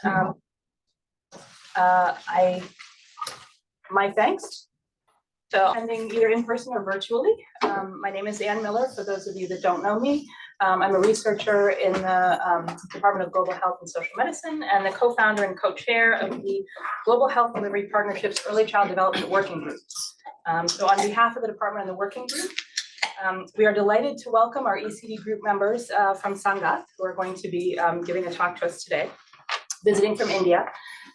Um, my thanks to attending either in person or virtually. My name is Ann Miller, for those of you that don't know me. I'm a researcher in the Department of Global Health and Social Medicine and the co-founder and co-chair of the Global Health Delivery Partnership's Early Child Development Working Group. So on behalf of the department and the working group, we are delighted to welcome our ECD group members from Sangath, who are going to be giving a talk to us today, visiting from India.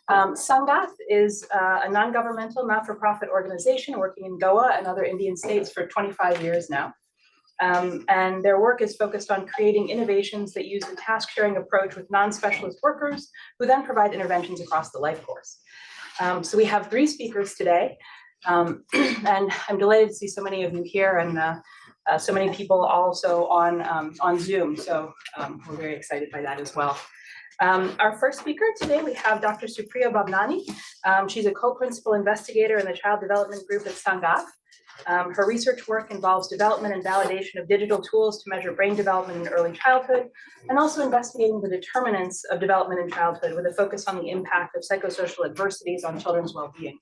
Sangath is a non-governmental, not-for-profit organization working in Goa and other Indian states for 25 years now. And their work is focused on creating innovations that use a task-sharing approach with non-specialist workers who then provide interventions across the life course. So we have 3 speakers today, and I'm delighted to see so many of you here and so many people also on Zoom. So we're very excited by that as well. Our first speaker today, we have Dr. Supriya Bhavnani. She's a co-principal investigator in the Child Development Group at Sangath. Her research work involves development and validation of digital tools to measure brain development in early childhood, and also investigating the determinants of development in childhood with a focus on the impact of psychosocial adversities on children's well-being.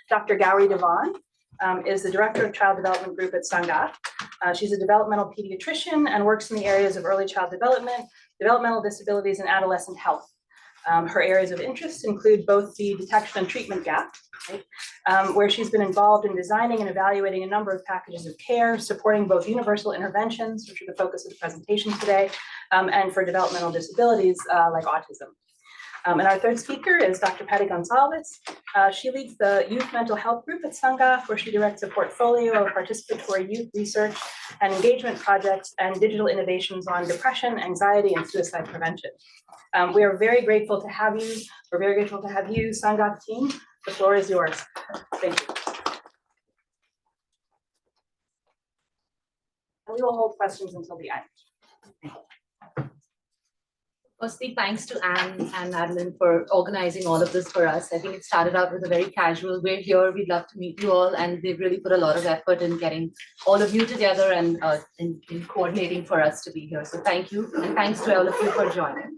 Dr. Gauri Devan is the director of Child Development Group at Sangath. She's a developmental pediatrician and works in the areas of early child development, developmental disabilities, and adolescent health. Her areas of interest include both the detection and treatment gap, right, where she's been involved in designing and evaluating a number of packages of care, supporting both universal interventions, which are the focus of the presentation today, and for developmental disabilities like autism. And our third speaker is Dr. Patty Gonzalez. She leads the Youth Mental Health Group at Sangath, where she directs a portfolio of participatory youth research and engagement projects and digital innovations on depression, anxiety, and suicide prevention. We are very grateful to have you. We're very grateful to have you, Sangath team. The floor is yours. Thank you. And we will hold questions until the end. Firstly, thanks to Anne and Madeline for organizing all of this for us. I think it started out with a very casual, we're here, we'd love to meet you all, and they've really put a lot of effort in getting all of you together and in coordinating for us to be here. So thank you, and thanks to all of you for joining.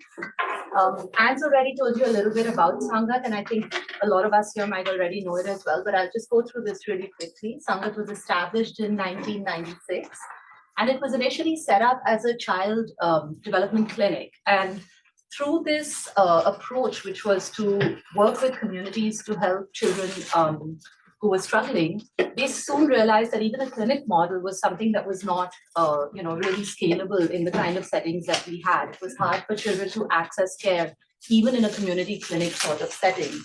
Anne's already told you a little bit about Sangath, and I think a lot of us here might already know it as well, but I'll just go through this really quickly. Sangath was established in 1996, and it was initially set up as a child development clinic. And through this approach, which was to work with communities to help children who were struggling, they soon realized that even a clinic model was something that was not really scalable in the kind of settings that we had. It was hard for children to access care, even in a community clinic sort of setting.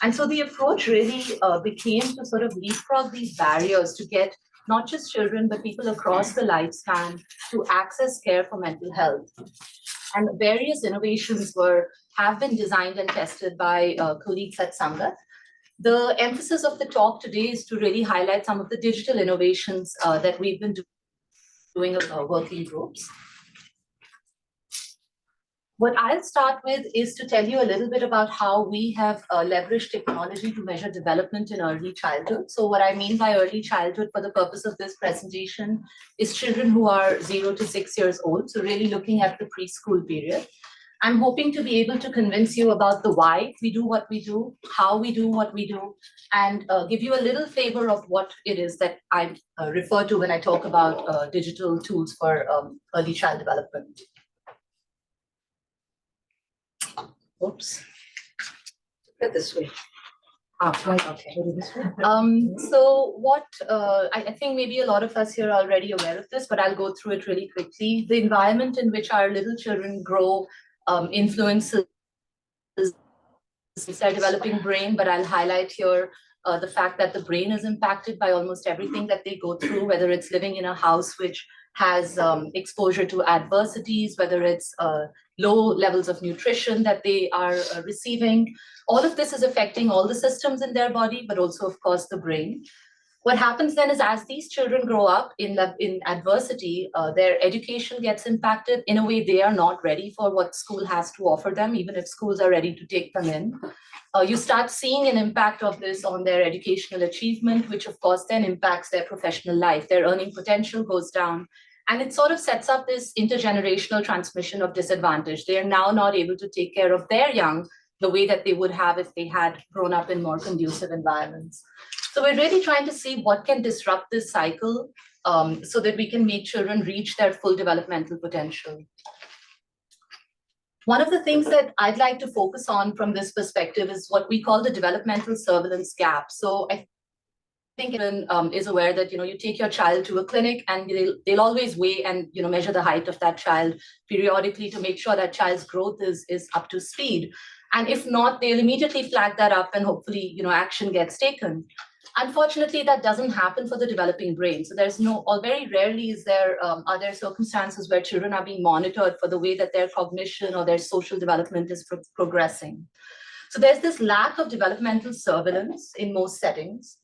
And so the approach really became to sort of leapfrog these barriers to get not just children, but people across the lifespan to access care for mental health. And various innovations have been designed and tested by colleagues at Sangath. The emphasis of the talk today is to really highlight some of the digital innovations that we've been doing with our working groups. What I'll start with is to tell you a little bit about how we have leveraged technology to measure development in early childhood. So what I mean by early childhood for the purpose of this presentation is children who are 0 to 6 years old, so really looking at the preschool period. I'm hoping to be able to convince you about the why we do what we do, how we do what we do, and give you a little flavor of what it is that I refer to when I talk about digital tools for early child development. Oops. Put it this way. Right, okay. So what, I think maybe a lot of us here are already aware of this, but I'll go through it really quickly. The environment in which our little children grow influences their developing brain, but I'll highlight here the fact that the brain is impacted by almost everything that they go through, whether it's living in a house which has exposure to adversities, whether it's low levels of nutrition that they are receiving. All of this is affecting all the systems in their body, but also, of course, the brain. What happens then is as these children grow up in adversity, their education gets impacted. In a way, they are not ready for what school has to offer them, even if schools are ready to take them in. You start seeing an impact of this on their educational achievement, which of course then impacts their professional life. Their earning potential goes down. And it sort of sets up this intergenerational transmission of disadvantage. They are now not able to take care of their young the way that they would have if they had grown up in more conducive environments. So we're really trying to see what can disrupt this cycle so that we can make children reach their full developmental potential. One of the things that I'd like to focus on from this perspective is what we call the developmental surveillance gap. So I think everyone is aware that you take your child to a clinic and they'll always weigh and measure the height of that child periodically to make sure that child's growth is up to speed. And if not, they'll immediately flag that up and hopefully action gets taken. Unfortunately, that doesn't happen for the developing brain. So there's or very rarely are there circumstances where children are being monitored for the way that their cognition or their social development is progressing. So there's this lack of developmental surveillance in most settings.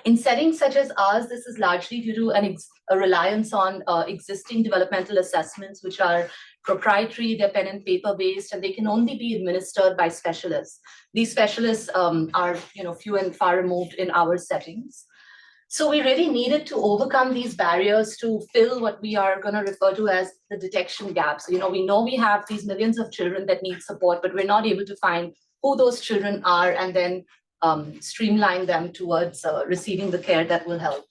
In settings such as ours, this is largely due to a reliance on existing developmental assessments, which are proprietary, they're pen and paper based, and they can only be administered by specialists. These specialists are few and far removed in our settings. So we really needed to overcome these barriers to fill what we are going to refer to as the detection gap. So we know we have these millions of children that need support, but we're not able to find who those children are and then streamline them towards receiving the care that will help.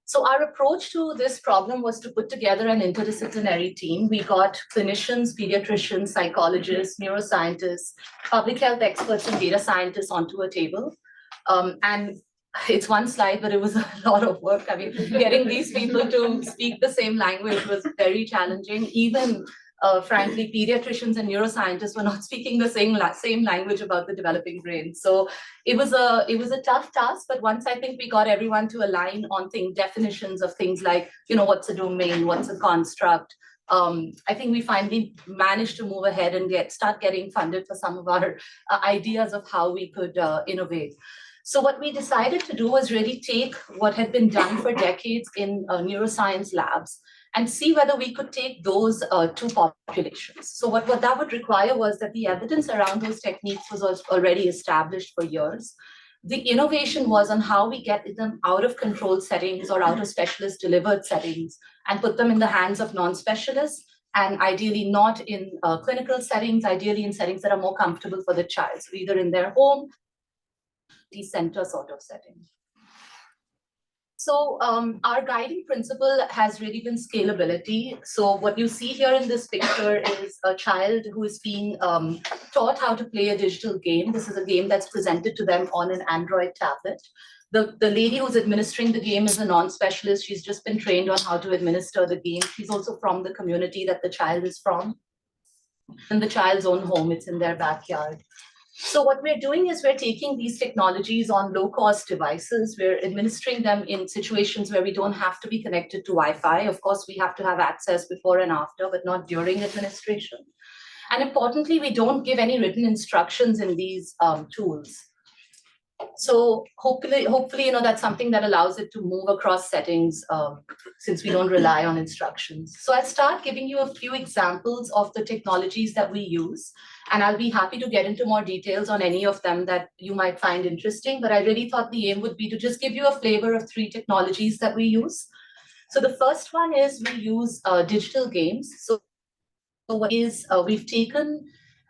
So our approach to this problem was to put together an interdisciplinary team. We got clinicians, pediatricians, psychologists, neuroscientists, public health experts, and data scientists onto a table. And it's one slide, but it was a lot of work. I mean, getting these people to speak the same language was very challenging. Even frankly, pediatricians and neuroscientists were not speaking the same language about the developing brain. So it was a tough task, but once I think we got everyone to align on definitions of things like, what's a domain, what's a construct, I think we finally managed to move ahead and start getting funded for some of our ideas of how we could innovate. So what we decided to do was really take what had been done for decades in neuroscience labs and see whether we could take those two populations. So what that would require was that the evidence around those techniques was already established for years. The innovation was on how we get them out of controlled settings or out of specialist delivered settings and put them in the hands of non-specialists, and ideally not in clinical settings, ideally in settings that are more comfortable for the child, so either in their home, the center sort of setting. So our guiding principle has really been scalability. So what you see here in this picture is a child who is being taught how to play a digital game. This is a game that's presented to them on an Android tablet. The lady who's administering the game is a non-specialist. She's just been trained on how to administer the game. She's also from the community that the child is from. In the child's own home, it's in their backyard. So what we're doing is we're taking these technologies on low-cost devices. We're administering them in situations where we don't have to be connected to Wi-Fi. Of course, we have to have access before and after, but not during administration. And importantly, we don't give any written instructions in these tools. So hopefully, that's something that allows it to move across settings since we don't rely on instructions. So I'll start giving you a few examples of the technologies that we use, and I'll be happy to get into more details on any of them that you might find interesting. But I really thought the aim would be to just give you a flavor of 3 technologies that we use. So the first one is we use digital games. So what is we've taken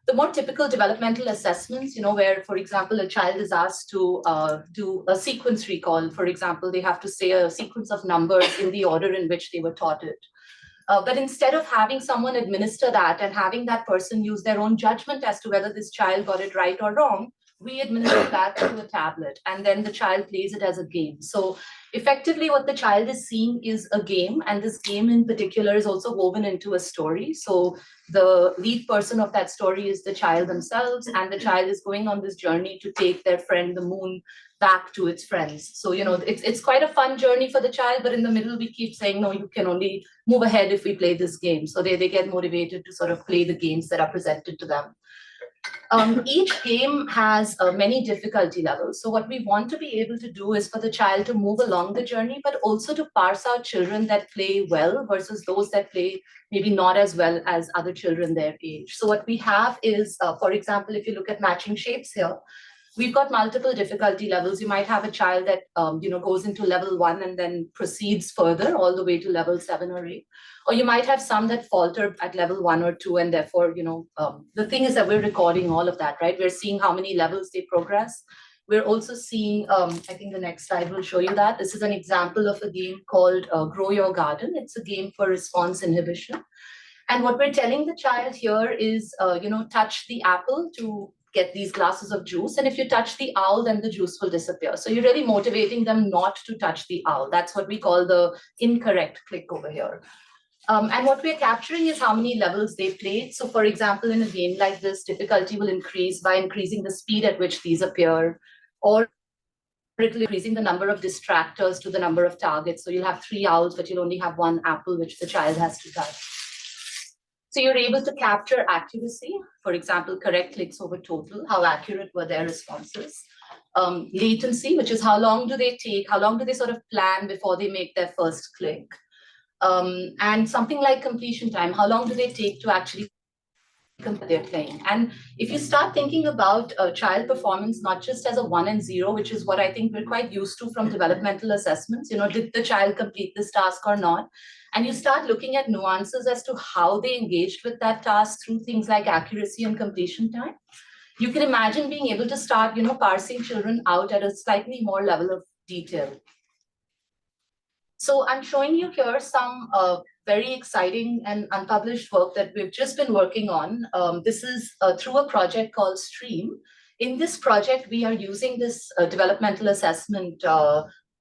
the more typical developmental assessments, where, for example, a child is asked to do a sequence recall. For example, they have to say a sequence of numbers in the order in which they were taught it. But instead of having someone administer that and having that person use their own judgment as to whether this child got it right or wrong, we administer that to a tablet, and then the child plays it as a game. So effectively, what the child is seeing is a game, and this game in particular is also woven into a story. So the lead person of that story is the child themselves, and the child is going on this journey to take their friend, the moon, back to its friends. So, it's quite a fun journey for the child, but in the middle, we keep saying, no, you can only move ahead if we play this game. So they get motivated to sort of play the games that are presented to them. Each game has many difficulty levels. So what we want to be able to do is for the child to move along the journey, but also to parse out children that play well versus those that play maybe not as well as other children their age. So what we have is, for example, if you look at matching shapes here, We've got multiple difficulty levels. You might have a child that goes into level 1 and then proceeds further all the way to level 7 or 8. Or you might have some that falter at level 1 or 2, and therefore, the thing is that we're recording all of that, right? We're seeing how many levels they progress. We're also seeing, I think the next slide will show you that. This is an example of a game called Grow Your Garden. It's a game for response inhibition. And what we're telling the child here is, touch the apple to get these glasses of juice. And if you touch the owl, then the juice will disappear. So you're really motivating them not to touch the owl. That's what we call the incorrect click over here. And what we're capturing is how many levels they played. So for example, in a game like this, difficulty will increase by increasing the speed at which these appear, or increasing the number of distractors to the number of targets. So you'll have 3 owls, but you'll only have 1 apple, which the child has to touch. So you're able to capture accuracy, for example, correct clicks over total, how accurate were their responses. Latency, which is how long do they take, how long do they sort of plan before they make their first click. And something like completion time, how long do they take to actually complete their playing. And if you start thinking about child performance, not just as a 1 and 0, which is what I think we're quite used to from developmental assessments, did the child complete this task or not? And you start looking at nuances as to how they engaged with that task through things like accuracy and completion time. You can imagine being able to start, parsing children out at a slightly more level of detail. So I'm showing you here some very exciting and unpublished work that we've just been working on. This is through a project called STREAM. In this project, we are using this developmental assessment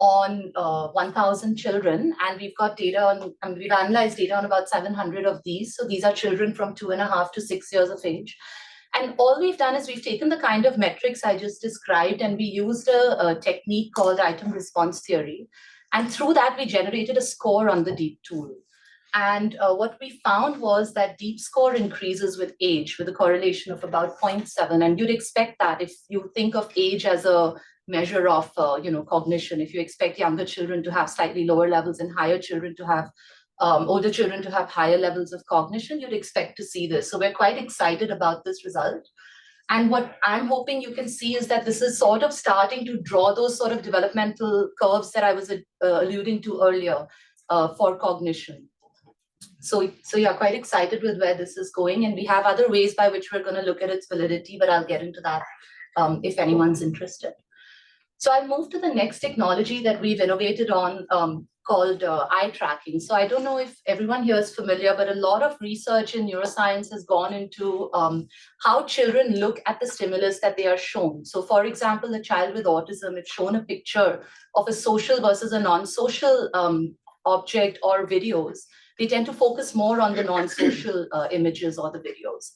on 1,000 children, and we've got data on, we've analyzed data on about 700 of these. So these are children from 2.5 to 6 years of age. And all we've done is we've taken the kind of metrics I just described, and we used a technique called item response theory. And through that, we generated a score on the DEEP tool. And what we found was that DEEP score increases with age, with a correlation of about 0.7. And you'd expect that if you think of age as a measure of cognition. If you expect younger children to have slightly lower levels and higher children to have older children to have higher levels of cognition, you'd expect to see this. So we're quite excited about this result. And what I'm hoping you can see is that this is sort of starting to draw those sort of developmental curves that I was alluding to earlier for cognition. So yeah, quite excited with where this is going. And we have other ways by which we're going to look at its validity, but I'll get into that if anyone's interested. So I'll move to the next technology that we've innovated on called eye tracking. So I don't know if everyone here is familiar, but a lot of research in neuroscience has gone into how children look at the stimulus that they are shown. So for example, a child with autism, if shown a picture of a social versus a non-social object or videos, they tend to focus more on the non-social images or the videos.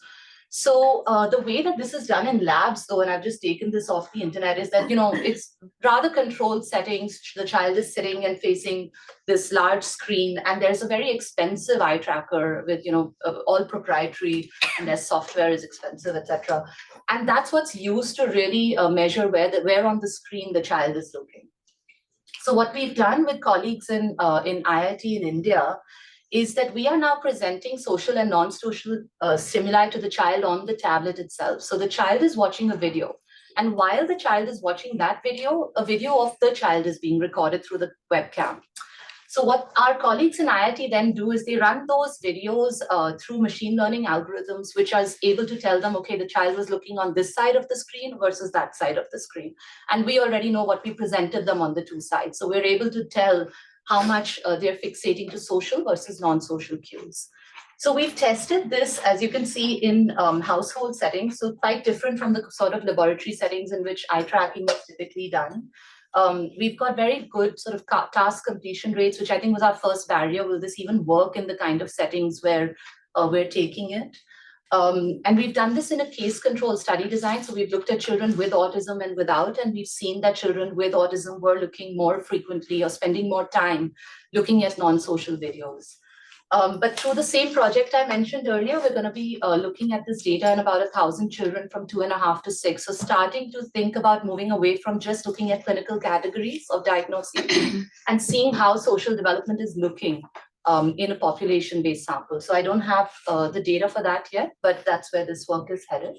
So the way that this is done in labs, though, and I've just taken this off the internet, is that, it's rather controlled settings. The child is sitting and facing this large screen, and there's a very expensive eye tracker with, all proprietary, and their software is expensive, etc. And that's what's used to really measure where on the screen the child is looking. So what we've done with colleagues in IIT in India is that we are now presenting social and non-social stimuli to the child on the tablet itself. So the child is watching a video. And while the child is watching that video, a video of the child is being recorded through the webcam. So what our colleagues in IIT then do is they run those videos through machine learning algorithms, which are able to tell them, okay, the child was looking on this side of the screen versus that side of the screen. And we already know what we presented them on the 2 sides. So we're able to tell how much they're fixating to social versus non-social cues. So we've tested this, as you can see, in household settings, so quite different from the sort of laboratory settings in which eye tracking is typically done. We've got very good sort of task completion rates, which I think was our first barrier. Will this even work in the kind of settings where we're taking it? And we've done this in a case control study design. So we've looked at children with autism and without, and we've seen that children with autism were looking more frequently or spending more time looking at non-social videos. But through the same project I mentioned earlier, we're going to be looking at this data in about 1,000 children from 2.5 to 6. So starting to think about moving away from just looking at clinical categories of diagnosis and seeing how social development is looking in a population-based sample. So I don't have the data for that yet, but that's where this work is headed.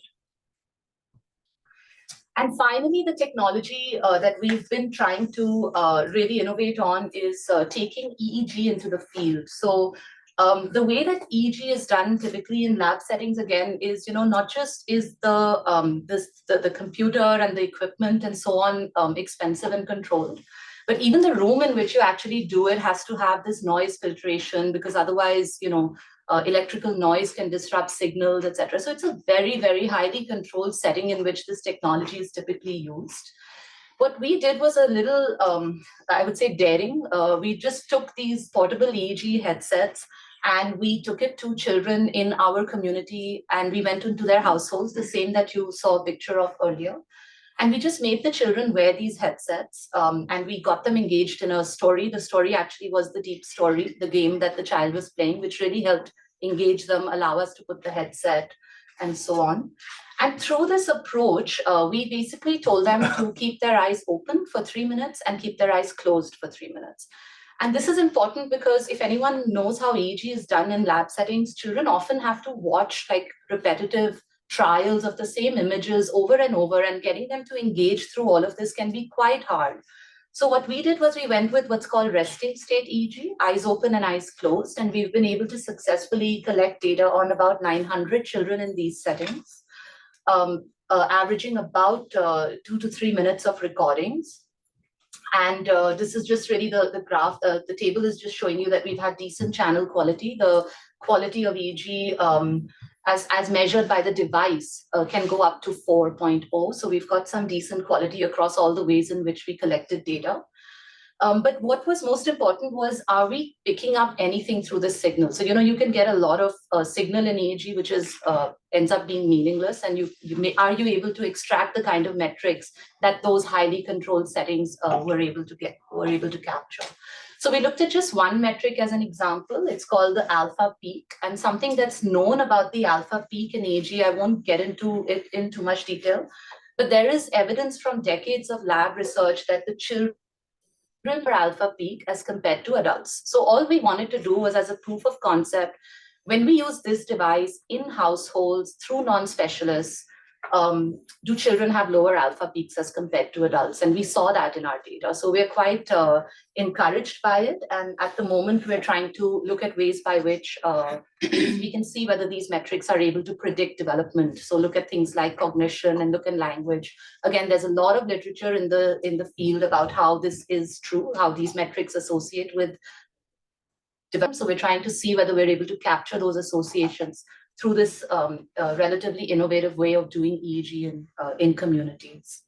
And finally, the technology that we've been trying to really innovate on is taking EEG into the field. So the way that EEG is done typically in lab settings, again, is, not just is the computer and the equipment and so on expensive and controlled, but even the room in which you actually do it has to have this noise filtration, because otherwise, electrical noise can disrupt signals, etc. So it's a very, very highly controlled setting in which this technology is typically used. What we did was a little, I would say, daring. We just took these portable EEG headsets and we took it to children in our community and we went into their households, the same that you saw a picture of earlier. And we just made the children wear these headsets and we got them engaged in a story. The story actually was the deep story, the game that the child was playing, which really helped engage them, allow us to put the headset and so on. And through this approach, we basically told them to keep their eyes open for 3 minutes and keep their eyes closed for 3 minutes. And this is important because if anyone knows how EEG is done in lab settings, children often have to watch like repetitive trials of the same images over and over, and getting them to engage through all of this can be quite hard. So what we did was we went with what's called resting state EEG, eyes open and eyes closed, and we've been able to successfully collect data on about 900 children in these settings, averaging about 2 to 3 minutes of recordings. And this is just really the graph. The table is just showing you that we've had decent channel quality. The quality of EEG as measured by the device can go up to 4.0. So we've got some decent quality across all the ways in which we collected data. But what was most important was, are we picking up anything through the signal? So, you can get a lot of signal in EEG, which is ends up being meaningless. And are you able to extract the kind of metrics that those highly controlled settings were able to capture? So we looked at just one metric as an example. It's called the alpha peak. And something that's known about the alpha peak in EEG, I won't get into it in too much detail, but there is evidence from decades of lab research that the children for alpha peak as compared to adults. So all we wanted to do was, as a proof of concept, when we use this device in households through non-specialists, do children have lower alpha peaks as compared to adults? And we saw that in our data. So we're quite encouraged by it. And at the moment, we're trying to look at ways by which we can see whether these metrics are able to predict development. So look at things like cognition and look at language. Again, there's a lot of literature in the field about how this is true, how these metrics associate with development. So we're trying to see whether we're able to capture those associations through this relatively innovative way of doing EEG in communities.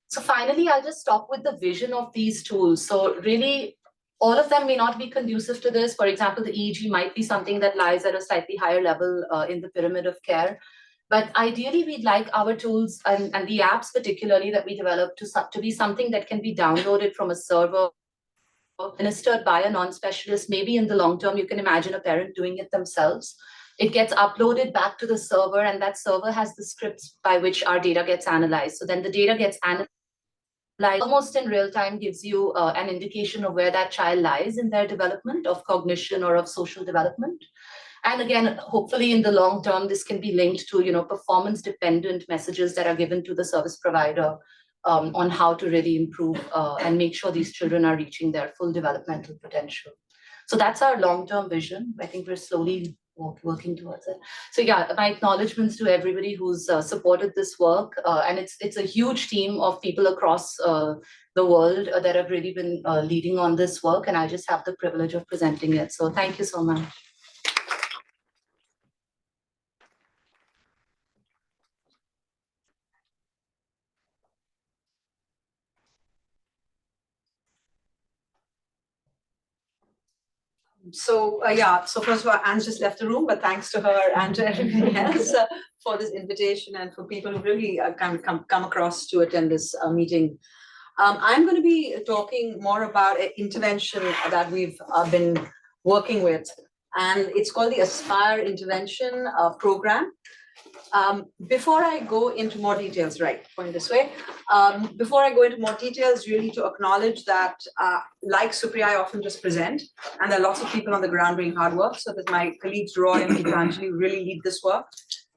So finally, I'll just stop with the vision of these tools. So really, all of them may not be conducive to this. For example, the EEG might be something that lies at a slightly higher level in the pyramid of care. But ideally, we'd like our tools and the apps particularly that we develop to be something that can be downloaded from a server, administered by a non-specialist. Maybe in the long term, you can imagine a parent doing it themselves. It gets uploaded back to the server, and that server has the scripts by which our data gets analyzed. So then the data gets analyzed almost in real time, gives you an indication of where that child lies in their development of cognition or of social development. And again, hopefully in the long term, this can be linked to performance-dependent messages that are given to the service provider on how to really improve and make sure these children are reaching their full developmental potential. So that's our long-term vision. I think we're slowly working towards it. So yeah, my acknowledgements to everybody who's supported this work. And it's a huge team of people across the world that have really been leading on this work. And I just have the privilege of presenting it. So thank you so much. So first of all, Anne's just left the room, but thanks to her and to everybody else for this invitation and for people who really come across to attend this meeting. I'm going to be talking more about an intervention that we've been working with, and it's called the Aspire Intervention Program. Before I go into more details, point this way. Before I go into more details, really to acknowledge that, like Supriya, I often just present, and there are lots of people on the ground doing hard work. So that my colleagues Roy and Gitanjali really lead this work.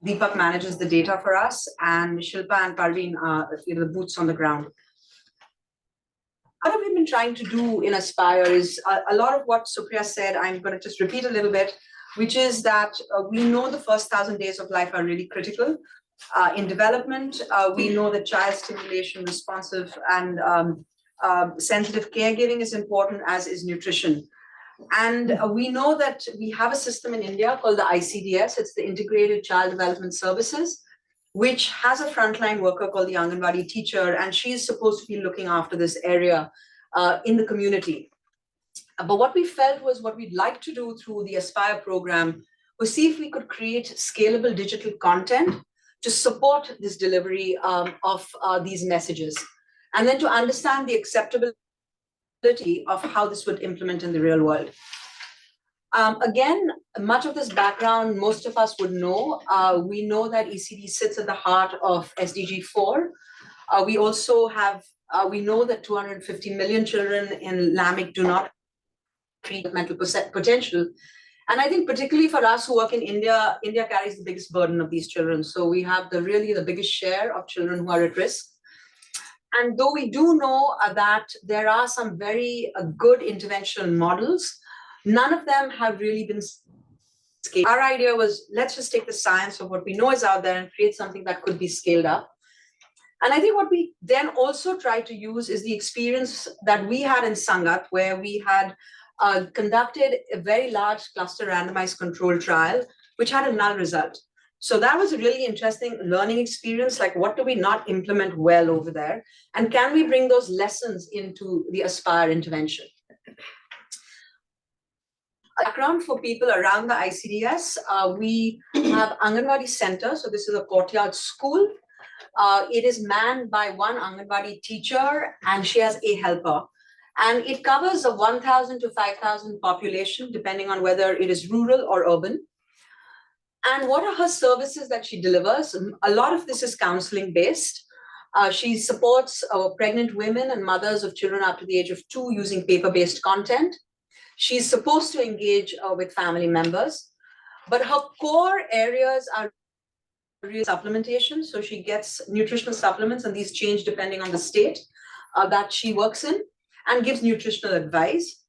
Deepak manages the data for us, and Shilpa and Parveen are the boots on the ground. What have we been trying to do in Aspire is a lot of what Supriya said. I'm going to just repeat a little bit, which is that we know the first 1,000 days of life are really critical. In development, we know that child stimulation, responsive and sensitive caregiving is important, as is nutrition. And we know that we have a system in India called the ICDS, it's the Integrated Child Development Services, which has a frontline worker called the Anganwadi teacher, and she's supposed to be looking after this area in the community. But what we felt was what we'd like to do through the Aspire program was see if we could create scalable digital content to support this delivery of these messages, and then to understand the acceptability of how this would implement in the real world. Again, much of this background, most of us would know. We know that ECD sits at the heart of SDG 4. We also have, we know that 250 million children in LAMIC do not reach mental potential. And I think particularly for us who work in India, India carries the biggest burden of these children. So we have really the biggest share of children who are at risk. And though we do know that there are some very good intervention models, none of them have really been scaled. Our idea was, let's just take the science of what we know is out there and create something that could be scaled up. And I think what we then also try to use is the experience that we had in Sangat, where we had conducted a very large cluster randomized control trial, which had a null result. So that was a really interesting learning experience, like what do we not implement well over there? And can we bring those lessons into the Aspire intervention? Background for people around the ICDS, we have Anganwadi Center. So this is a courtyard school. It is manned by one Anganwadi teacher, and she has a helper. And it covers a 1,000 to 5,000 population, depending on whether it is rural or urban. And what are her services that she delivers? A lot of this is counseling based. She supports pregnant women and mothers of children up to the age of 2 using paper-based content. She's supposed to engage with family members, but her core areas are really supplementation. So she gets nutritional supplements, and these change depending on the state that she works in, and gives nutritional advice.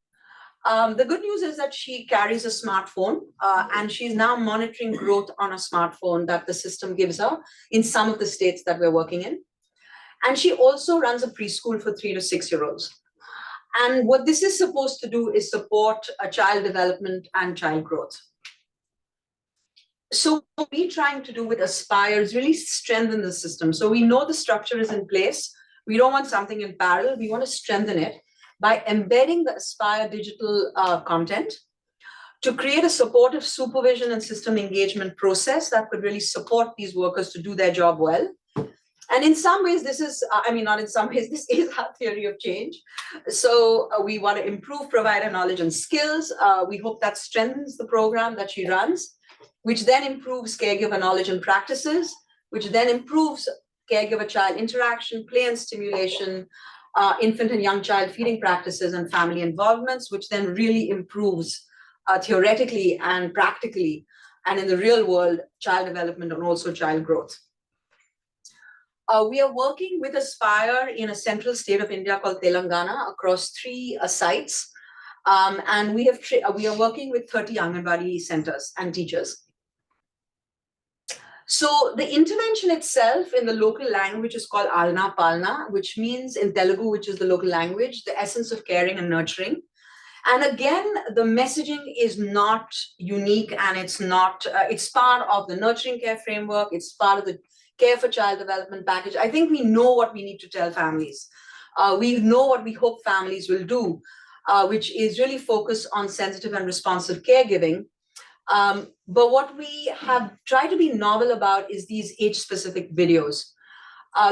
The good news is that she carries a smartphone, and she's now monitoring growth on a smartphone that the system gives her in some of the states that we're working in. And she also runs a preschool for 3 to 6-year-olds. And what this is supposed to do is support child development and child growth. So what we're trying to do with Aspire is really strengthen the system. So we know the structure is in place. We don't want something in parallel. We want to strengthen it by embedding the Aspire digital content to create a supportive supervision and system engagement process that could really support these workers to do their job well. And in some ways, this is, not in some ways, this is our theory of change. So we want to improve provider knowledge and skills. We hope that strengthens the program that she runs, which then improves caregiver knowledge and practices, which then improves caregiver-child interaction, play and stimulation, infant and young child feeding practices and family involvements, which then really improves theoretically and practically, and in the real world, child development and also child growth. We are working with Aspire in a central state of India called Telangana across 3 sites. And we are working with 30 Anganwadi centers and teachers. So the intervention itself in the local language is called Alna Palna, which means in Telugu, which is the local language, the essence of caring and nurturing. And again, the messaging is not unique, and it's not, it's part of the nurturing care framework. It's part of the care for child development package. I think we know what we need to tell families. We know what we hope families will do, which is really focus on sensitive and responsive caregiving. But what we have tried to be novel about is these age-specific videos.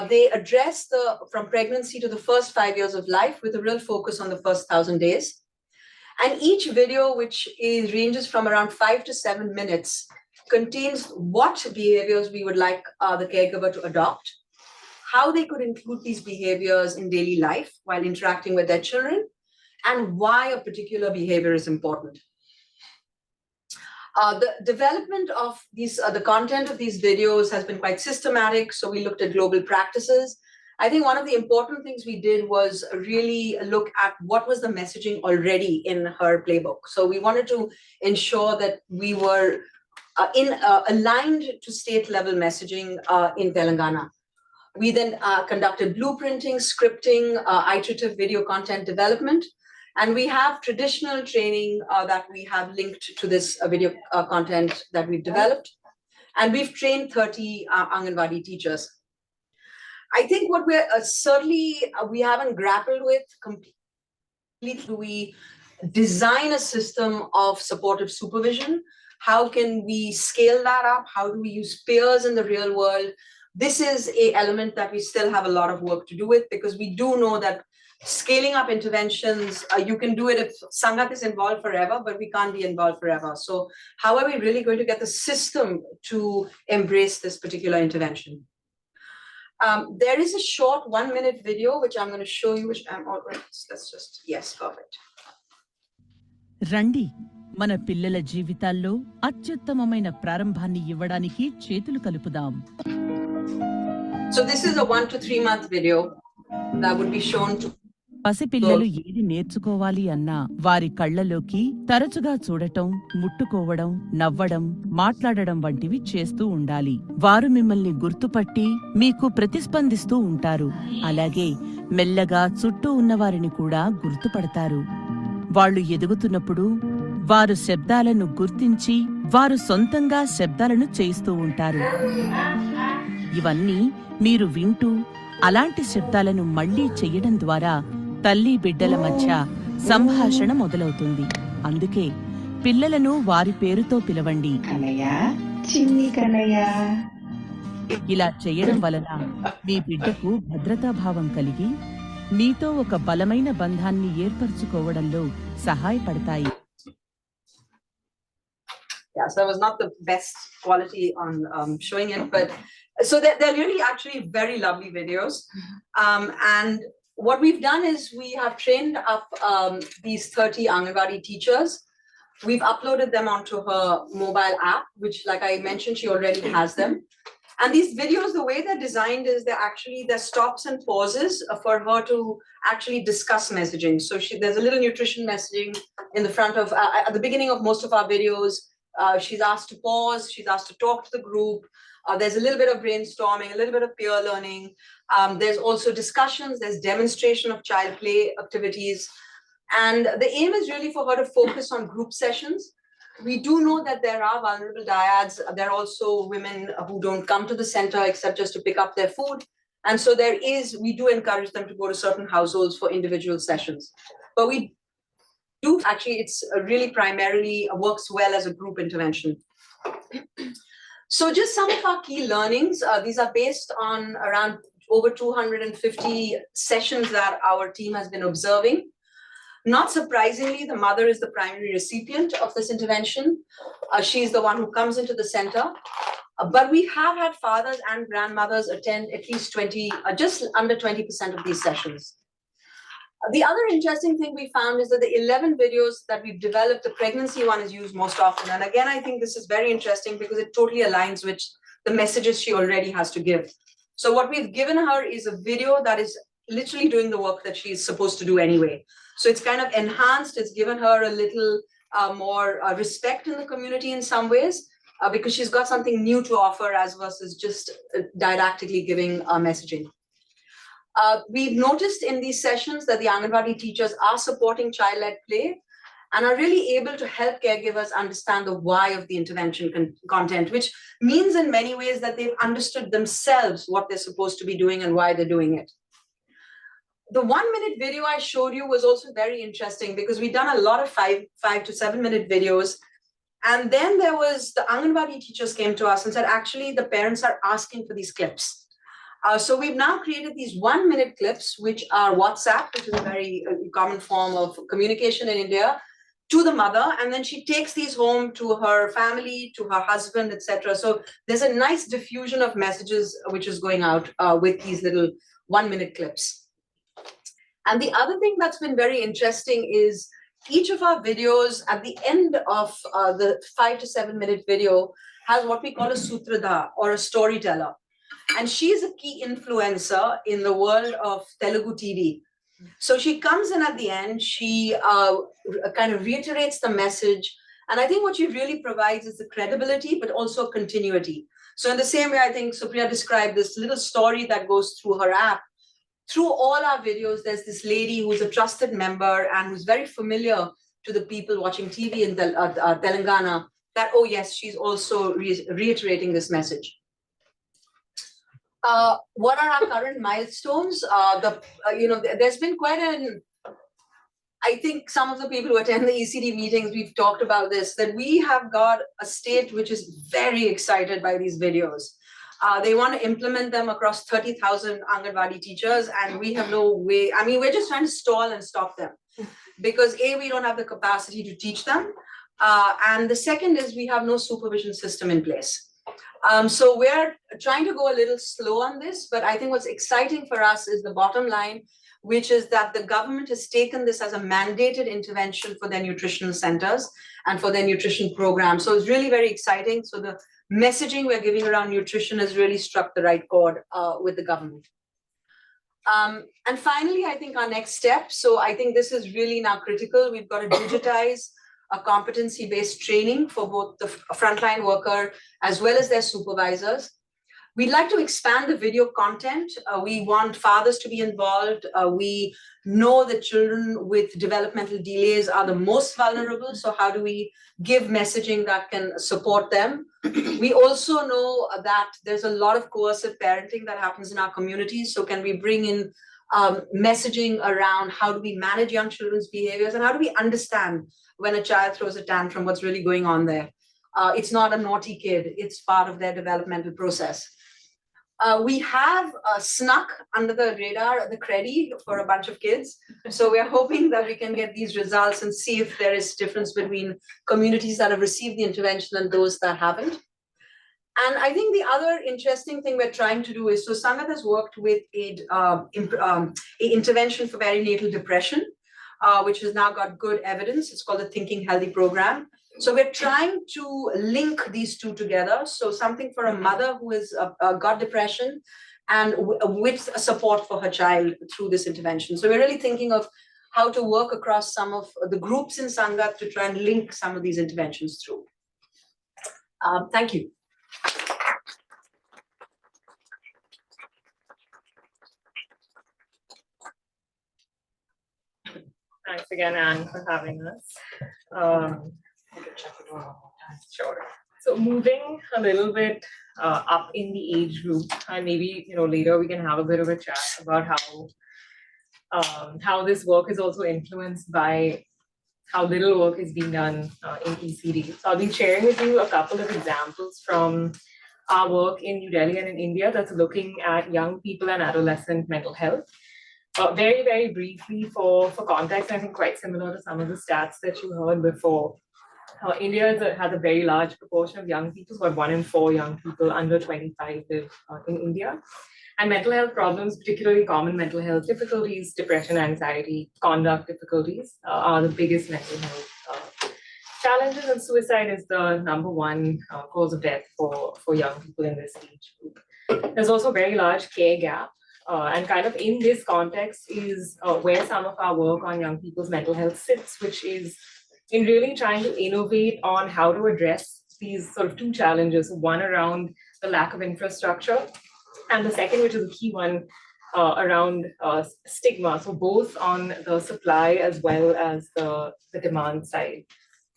They address from pregnancy to the first 5 years of life with a real focus on the first 1,000 days. And each video, which ranges from around 5 to 7 minutes, contains what behaviors we would like the caregiver to adopt, how they could include these behaviors in daily life while interacting with their children, and why a particular behavior is important. The development of these, the content of these videos has been quite systematic. So we looked at global practices. I think one of the important things we did was really look at what was the messaging already in her playbook. So we wanted to ensure that we were aligned to state level messaging in Telangana. We then conducted blueprinting, scripting, iterative video content development. And we have traditional training that we have linked to this video content that we've developed. And we've trained 30 Anganwadi teachers. I think what we're certainly, we haven't grappled with completely, do we design a system of supportive supervision? How can we scale that up? How do we use peers in the real world? This is an element that we still have a lot of work to do with, because we do know that scaling up interventions, you can do it if Sangat is involved forever, but we can't be involved forever. So how are we really going to get the system to embrace this particular intervention? There is a short 1-minute video, which I'm going to show you, which I'm already, let's just, yes, perfect. రండి మన పిల్లల జీవితాల్లో అత్యుత్తమమైన ప్రారంభాన్ని ఇవ్వడానికి చేతులు కలుపుదాం. So this is a 1 to 3 month video that would be shown to పసిపిల్లలు ఏది నేర్చుకోవాలి అన్నా వారి కళ్లలోకి తరచుగా చూడటం, ముట్టుకోవడం, నవ్వడం, మాట్లాడడం వంటివి చేస్తూ ఉండాలి. వారు మిమ్మల్ని గుర్తుపట్టి మీకు ప్రతిస్పందిస్తూ ఉంటారు. అలాగే మెల్లగా చుట్టూ ఉన్నవారిని కూడా గుర్తుపడతారు. వాళ్ళు ఎదుగుతున్నప్పుడు వారు శబ్దాలను గుర్తించి వారు సొంతంగా శబ్దాలను చేస్తూ ఉంటారు. ఇవన్నీ మీరు వింటూ అలాంటి శబ్దాలను మళ్లీ చెయ్యడం ద్వారా తల్లి బిడ్డల మధ్య సంభాషణ మొదలవుతుంది. అందుకే పిల్లలను వారి పేరుతో పిలవండి. ఇలా చేయడం వలన మీ బిడ్డకు భద్రతాభావం కలిగి మీతో ఒక బలమైన బంధాన్ని ఏర్పరచుకోవడంలో సహాయపడతాయి. Yeah, so it was not the best quality on showing it, but so they're really actually very lovely videos. And what we've done is we have trained up these 30 Anganwadi teachers. We've uploaded them onto her mobile app, which, like I mentioned, she already has them. And these videos, the way they're designed is they're stops and pauses for her to actually discuss messaging. So there's a little nutrition messaging in the front of, at the beginning of most of our videos. She's asked to pause, she's asked to talk to the group. There's a little bit of brainstorming, a little bit of peer learning. There's also discussions, there's demonstration of child play activities. And the aim is really for her to focus on group sessions. We do know that there are vulnerable dyads. There are also women who don't come to the center except just to pick up their food. And so we do encourage them to go to certain households for individual sessions. But we do, actually, it's really primarily works well as a group intervention. So just some of our key learnings, these are based on around over 250 sessions that our team has been observing. Not surprisingly, the mother is the primary recipient of this intervention. She's the one who comes into the center. But we have had fathers and grandmothers attend at least 20, just under 20% of these sessions. The other interesting thing we found is that the 11 videos that we've developed, the pregnancy one is used most often. And again, I think this is very interesting because it totally aligns with the messages she already has to give. So what we've given her is a video that is literally doing the work that she's supposed to do anyway. So it's kind of enhanced, it's given her a little more respect in the community in some ways, because she's got something new to offer as versus just didactically giving messaging. We've noticed in these sessions that the Anganwadi teachers are supporting child-led play and are really able to help caregivers understand the why of the intervention content, which means in many ways that they've understood themselves what they're supposed to be doing and why they're doing it. The 1-minute video I showed you was also very interesting because we've done a lot of 5 to 7 minute videos. And then there was the Anganwadi teachers came to us and said, actually, the parents are asking for these clips. So we've now created these 1-minute clips, which are WhatsApp, which is a very common form of communication in India, to the mother. And then she takes these home to her family, to her husband, etc. So there's a nice diffusion of messages which is going out with these little 1-minute clips. And the other thing that's been very interesting is each of our videos at the end of the 5 to 7 minute video has what we call a sutradhar or a storyteller. And she's a key influencer in the world of Telugu TV. So she comes in at the end, she kind of reiterates the message. And I think what she really provides is the credibility, but also continuity. So in the same way, I think Supriya described this little story that goes through her app. Through all our videos, there's this lady who's a trusted member and who's very familiar to the people watching TV in Telangana, that, oh yes, she's also reiterating this message. What are our current milestones? There's been quite an, I think some of the people who attend the ECD meetings, we've talked about this, that we have got a state which is very excited by these videos. They want to implement them across 30,000 Anganwadi teachers, and we have no way. I mean, we're just trying to stall and stop them because A, we don't have the capacity to teach them. And the second is we have no supervision system in place. So we're trying to go a little slow on this, but I think what's exciting for us is the bottom line, which is that the government has taken this as a mandated intervention for their nutritional centers and for their nutrition program. So it's really very exciting. So the messaging we're giving around nutrition has really struck the right chord with the government. And finally, I think our next step, so I think this is really now critical. We've got to digitize a competency-based training for both the frontline worker as well as their supervisors. We'd like to expand the video content. We want fathers to be involved. We know that children with developmental delays are the most vulnerable. So how do we give messaging that can support them? We also know that there's a lot of coercive parenting that happens in our communities. So can we bring in messaging around how do we manage young children's behaviors and how do we understand when a child throws a tantrum, what's really going on there? It's not a naughty kid, it's part of their developmental process. We have snuck under the radar the credit for a bunch of kids. So we're hoping that we can get these results and see if there is difference between communities that have received the intervention and those that haven't. And I think the other interesting thing we're trying to do is, so Sangat has worked with a intervention for perinatal depression, which has now got good evidence. It's called the Thinking Healthy program. So we're trying to link these two together. So something for a mother who has got depression and with support for her child through this intervention. So we're really thinking of how to work across some of the groups in Sangat to try and link some of these interventions through. Thank you. Thanks again, Anne, for having us. Sure. So moving a little bit up in the age group, and maybe later we can have a bit of a chat about how this work is also influenced by how little work is being done in ECD. So I'll be sharing with you a couple of examples from our work in New Delhi and in India that's looking at young people and adolescent mental health. Very, very briefly for context, I think quite similar to some of the stats that you heard before. India has a very large proportion of young people, so about 1 in 4 young people under 25 live in India. And mental health problems, particularly common mental health difficulties, depression, anxiety, conduct difficulties are the biggest mental health challenges, and suicide is the #1 cause of death for young people in this age group. There's also a very large care gap. And kind of in this context is where some of our work on young people's mental health sits, which is in really trying to innovate on how to address these sort of 2 challenges, one around the lack of infrastructure, and the second, which is a key one, around stigma. So both on the supply as well as the demand side.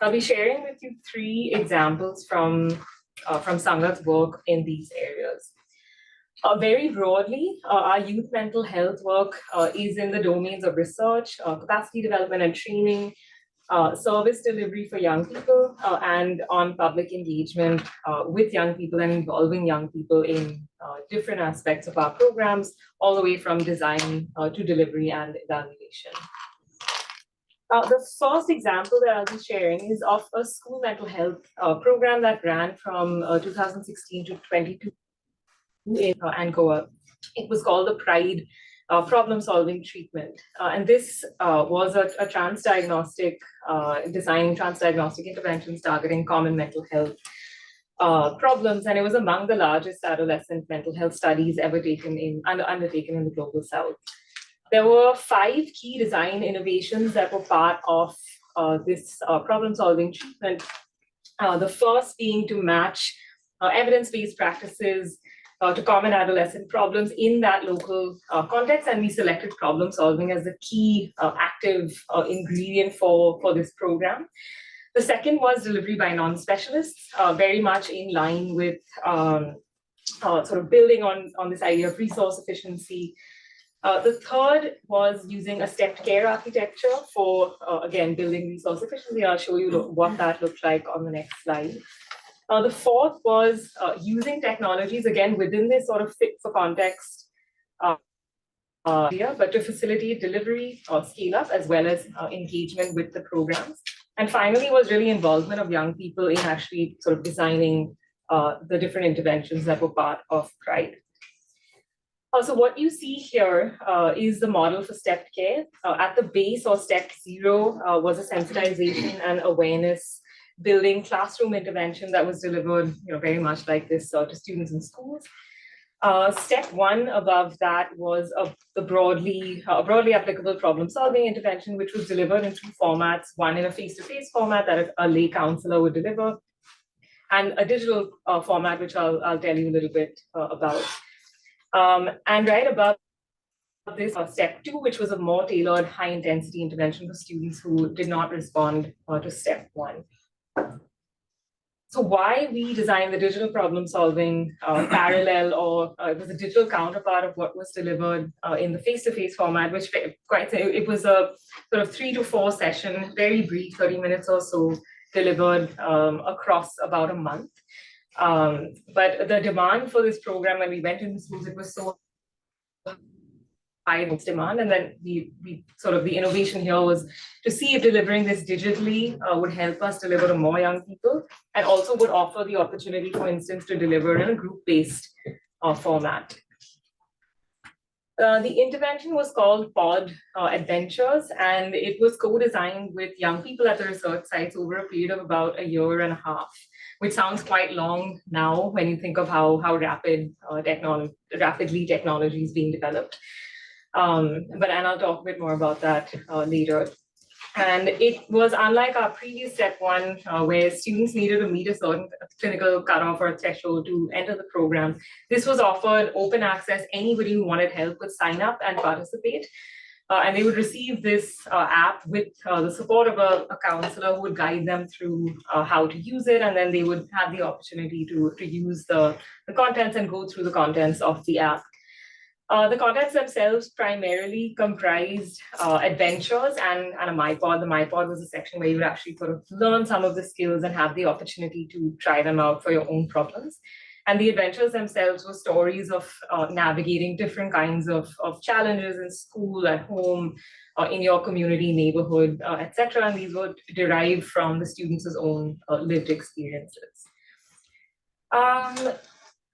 I'll be sharing with you 3 examples from Sangat's work in these areas. Very broadly, our youth mental health work is in the domains of research, capacity development and training, service delivery for young people, and on public engagement with young people and involving young people in different aspects of our programs, all the way from design to delivery and evaluation. The first example that I'll be sharing is of a school mental health program that ran from 2016 to 22 in Goa. It was called the Pride problem-solving treatment. And this was a designing transdiagnostic interventions targeting common mental health problems, and it was among the largest adolescent mental health studies ever undertaken in the global south. There were 5 key design innovations that were part of this problem-solving treatment. The first being to match evidence-based practices to common adolescent problems in that local context, and we selected problem solving as the key active ingredient for this program. The second was delivery by non-specialists, very much in line with sort of building on this idea of resource efficiency. The third was using a stepped care architecture for, again, building resource efficiency. I'll show you what that looked like on the next slide. The fourth was using technologies, again, within this sort of fit for context but to facilitate delivery or scale up as well as engagement with the programs. And finally was really involvement of young people in actually sort of designing the different interventions that were part of PRIDE. So what you see here is the model for stepped care. At the base, or step 0, was a sensitization and awareness building classroom intervention that was delivered, very much like this to students in schools. Step 1 above that was a broadly applicable problem-solving intervention, which was delivered in 2 formats: one in a face-to-face format that a lay counselor would deliver, and a digital format, which I'll tell you a little bit about. And right above this, step 2, which was a more tailored, high-intensity intervention for students who did not respond to step 1. So why we designed the digital problem-solving parallel, or it was a digital counterpart of what was delivered in the face-to-face format, which it was a sort of 3 to 4 session, very brief, 30 minutes or so, delivered across about a month. But the demand for this program, when we went into schools, it was so high demand, and then we sort of the innovation here was to see if delivering this digitally would help us deliver to more young people, and also would offer the opportunity, for instance, to deliver in a group-based format. The intervention was called Pod Adventures, and it was co-designed with young people at the research sites over a period of about a year and a half, which sounds quite long now when you think of how rapidly technology is being developed. And I'll talk a bit more about that later. And it was unlike our previous step 1, where students needed to meet a certain clinical cutoff or threshold to enter the program. This was offered open access. Anybody who wanted help could sign up and participate. And they would receive this app with the support of a counselor who would guide them through how to use it. And then they would have the opportunity to use the contents and go through the contents of the app. The contents themselves primarily comprised adventures and a MyPod. The MyPod was a section where you would actually sort of learn some of the skills and have the opportunity to try them out for your own problems. And the adventures themselves were stories of navigating different kinds of challenges in school, at home, in your community, neighborhood, etc. And these were derived from the students' own lived experiences.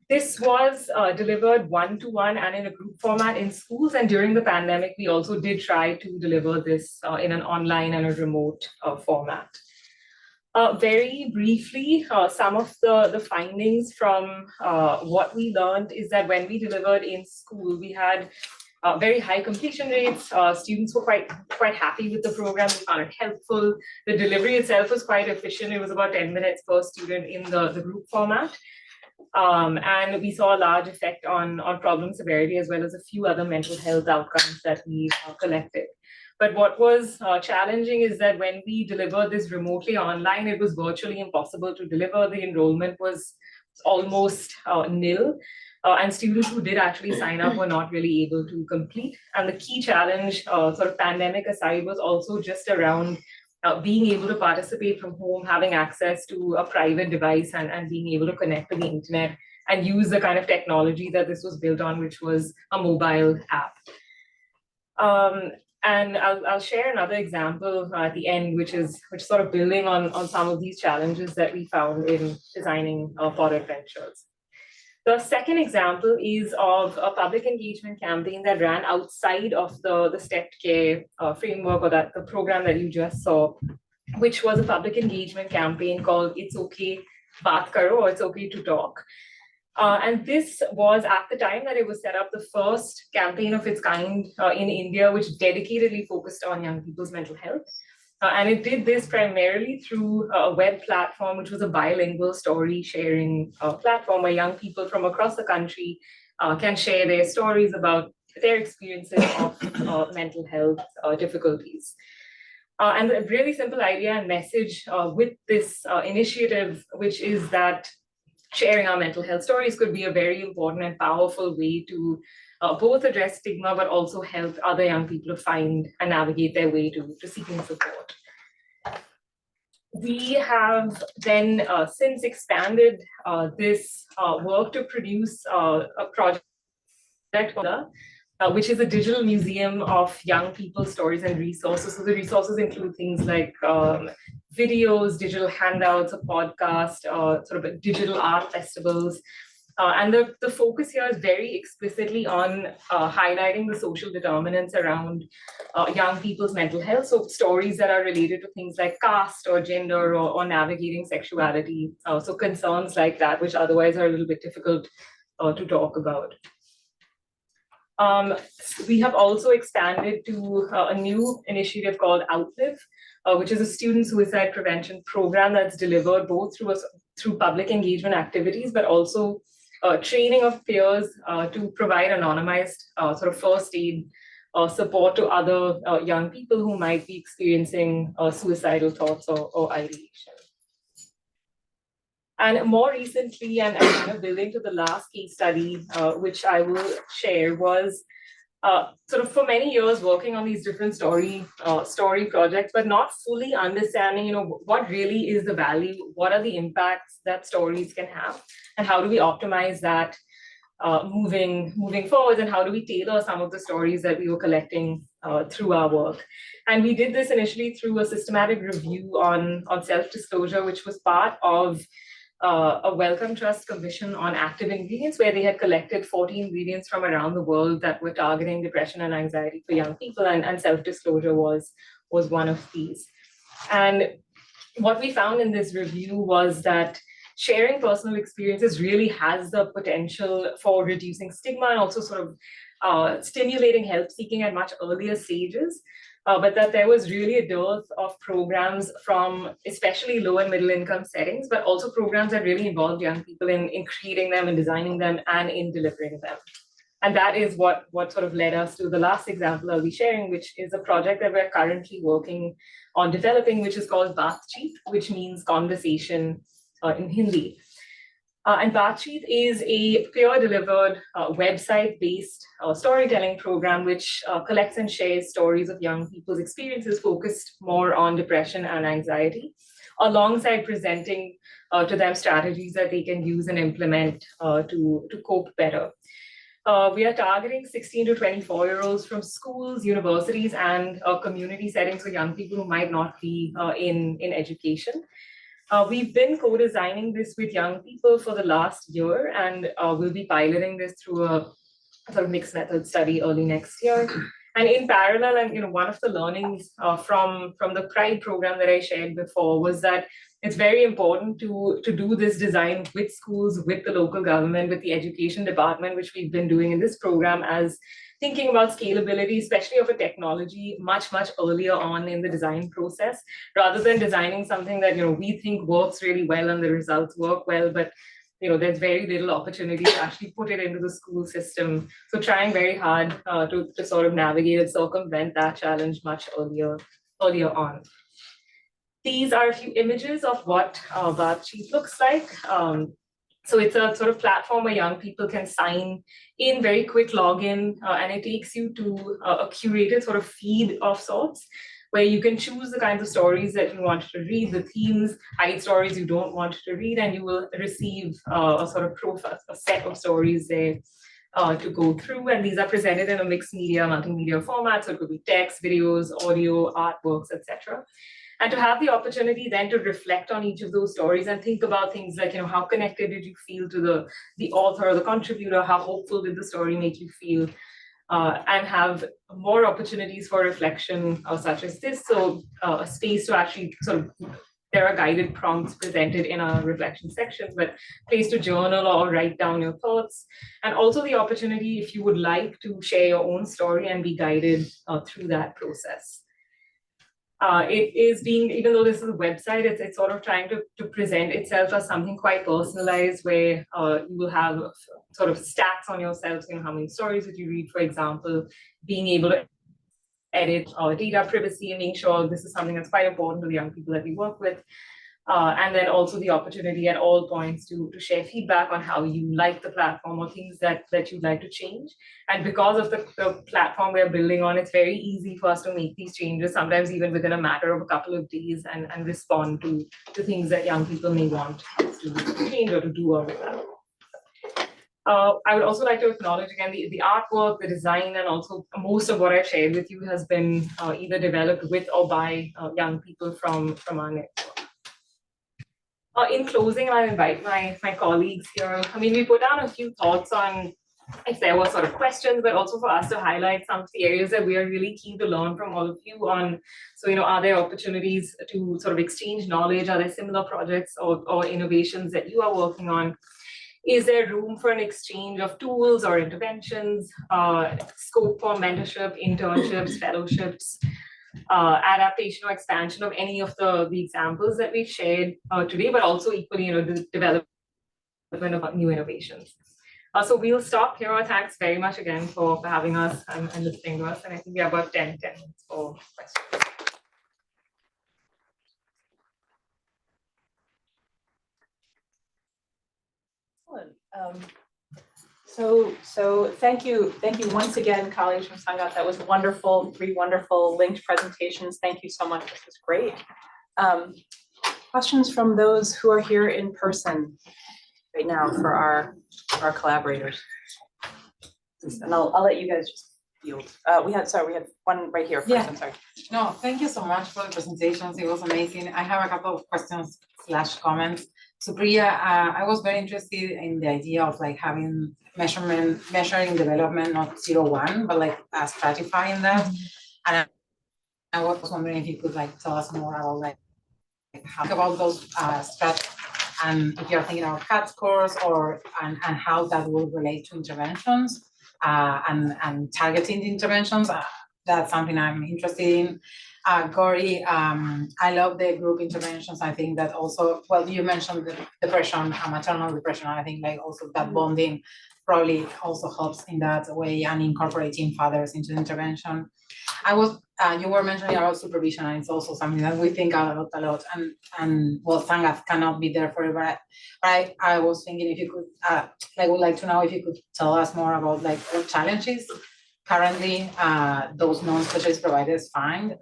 This was delivered one-to-one and in a group format in schools. And during the pandemic, we also did try to deliver this in an online and a remote format. Very briefly, some of the findings from what we learned is that when we delivered in school, we had very high completion rates. Students were quite happy with the program. They found it helpful. The delivery itself was quite efficient. It was about 10 minutes per student in the group format. And we saw a large effect on problem severity, as well as a few other mental health outcomes that we collected. But what was challenging is that when we delivered this remotely online, it was virtually impossible to deliver. The enrollment was almost nil. And students who did actually sign up were not really able to complete. And the key challenge, sort of pandemic aside, was also just around being able to participate from home, having access to a private device and being able to connect to the internet and use the kind of technology that this was built on, which was a mobile app. And I'll share another example at the end, which is sort of building on some of these challenges that we found in designing Pod Adventures. The second example is of a public engagement campaign that ran outside of the STEP Care framework, or the program that you just saw, which was a public engagement campaign called It's Okay, Baat Karo, or It's Okay to Talk. And this was, at the time that it was set up, the first campaign of its kind in India, which dedicatedly focused on young people's mental health. And it did this primarily through a web platform, which was a bilingual story sharing platform where young people from across the country can share their stories about their experiences of mental health difficulties. And the really simple idea and message with this initiative, which is that sharing our mental health stories could be a very important and powerful way to both address stigma, but also help other young people to find and navigate their way to seeking support. We have then since expanded this work to produce a project, which is a digital museum of young people's stories and resources. So the resources include things like videos, digital handouts, a podcast, sort of digital art festivals. And the focus here is very explicitly on highlighting the social determinants around young people's mental health. So stories that are related to things like caste or gender or navigating sexuality. So concerns like that, which otherwise are a little bit difficult to talk about. We have also expanded to a new initiative called Outlive, which is a student suicide prevention program that's delivered both through public engagement activities, but also training of peers to provide anonymized sort of first aid support to other young people who might be experiencing suicidal thoughts or ideation. And more recently, and kind of building to the last case study, which I will share, was sort of for many years working on these different story projects, but not fully understanding, what really is the value, what are the impacts that stories can have, and how do we optimize that moving forward, and how do we tailor some of the stories that we were collecting through our work. And we did this initially through a systematic review on self-disclosure, which was part of a Wellcome Trust commission on active ingredients, where they had collected 40 ingredients from around the world that were targeting depression and anxiety for young people, and self-disclosure was one of these. And what we found in this review was that sharing personal experiences really has the potential for reducing stigma and also sort of stimulating help seeking at much earlier stages. But that there was really a dearth of programs from especially low and middle income settings, but also programs that really involved young people in creating them and designing them and in delivering them. And that is what sort of led us to the last example I'll be sharing, which is a project that we're currently working on developing, which is called Baatcheet, which means conversation in Hindi. And Baatcheet is a peer-delivered website-based storytelling program which collects and shares stories of young people's experiences focused more on depression and anxiety, alongside presenting to them strategies that they can use and implement to cope better. We are targeting 16 to 24-year-olds from schools, universities, and community settings for young people who might not be in education. We've been co-designing this with young people for the last year, and we'll be piloting this through a sort of mixed method study early next year. And in parallel, and one of the learnings from the Pride program that I shared before was that it's very important to do this design with schools, with the local government, with the education department, which we've been doing in this program, as thinking about scalability, especially of a technology, much earlier on in the design process, rather than designing something that we think works really well and the results work well, but there's very little opportunity to actually put it into the school system. So trying very hard to sort of navigate and circumvent that challenge much earlier on. These are a few images of what Baatcheet looks like. So it's a sort of platform where young people can sign in, very quick login, and it takes you to a curated sort of feed of sorts, where you can choose the kinds of stories that you want to read, the themes, hide stories you don't want to read, and you will receive a sort of profile, a set of stories there to go through. And these are presented in a mixed media, multimedia format, so it could be text, videos, audio, artworks, etc. And to have the opportunity then to reflect on each of those stories and think about things like, how connected did you feel to the author or the contributor? How hopeful did the story make you feel? And have more opportunities for reflection such as this. So a space to actually there are guided prompts presented in our reflection section, but place to journal or write down your thoughts. And also the opportunity, if you would like, to share your own story and be guided through that process. It is being, even though this is a website, it's sort of trying to present itself as something quite personalized, where you will have sort of stats on yourselves, how many stories did you read, for example, being able to edit data privacy and make sure this is something that's quite important to the young people that we work with. And then also the opportunity at all points to share feedback on how you like the platform or things that you'd like to change. And because of the platform we're building on, it's very easy for us to make these changes, sometimes even within a matter of a couple of days, and respond to things that young people may want to change or to do or without. I would also like to acknowledge again the artwork, the design, and also most of what I've shared with you has been either developed with or by young people from our network. In closing, I'll invite my colleagues here. We put down a few thoughts on if there were sort of questions, but also for us to highlight some of the areas that we are really keen to learn from all of you on. So, are there opportunities to sort of exchange knowledge? Are there similar projects or innovations that you are working on? Is there room for an exchange of tools or interventions, scope for mentorship, internships, fellowships, adaptation or expansion of any of the examples that we've shared today, but also equally, the development of new innovations. So we'll stop here. Thanks very much again for having us and listening to us. And I think we have about 10 minutes for questions. So thank you once again, colleagues from Sangat. That was wonderful, 3 wonderful linked presentations. Thank you so much. This was great. Questions from those who are here in person right now for our collaborators. And I'll let you guys just yield. We had one right here first. Yeah. I'm sorry. No, thank you so much for the presentations. It was amazing. I have a couple of questions / comments. So Priya, I was very interested in the idea of like having measuring development, not 0-1, but like stratifying that. And I was wondering if you could like tell us more about like how about those strats, and if you're thinking about CAT scores and how that will relate to interventions and targeting the interventions. That's something I'm interested in. Gauri, I love the group interventions. I think that also, well, you mentioned the depression, maternal depression. I think like also that bonding probably also helps in that way, and incorporating fathers into the intervention. You were mentioning about supervision, and it's also something that we think about a lot. And well, Sangat cannot be there forever. But I was thinking if you could, would like to know if you could tell us more about like what challenges currently those non-specialist providers find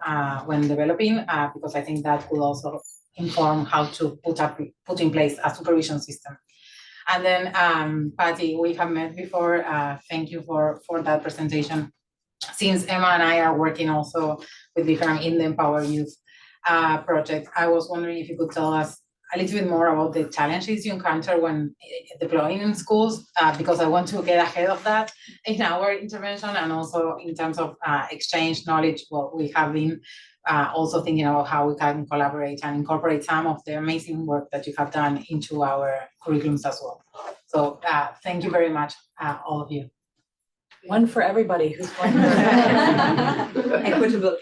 when developing, because I think that will also inform how to put in place a supervision system. And then Patty, we have met before. Thank you for that presentation. Since Emma and I are working also with different in the Empower Youth project, I was wondering if you could tell us a little bit more about the challenges you encounter when deploying in schools, because I want to get ahead of that in our intervention, and also in terms of exchange knowledge. Well, we have been also thinking about how we can collaborate and incorporate some of the amazing work that you have done into our curriculums as well. So thank you very much, all of you. One for everybody who's going Equitable.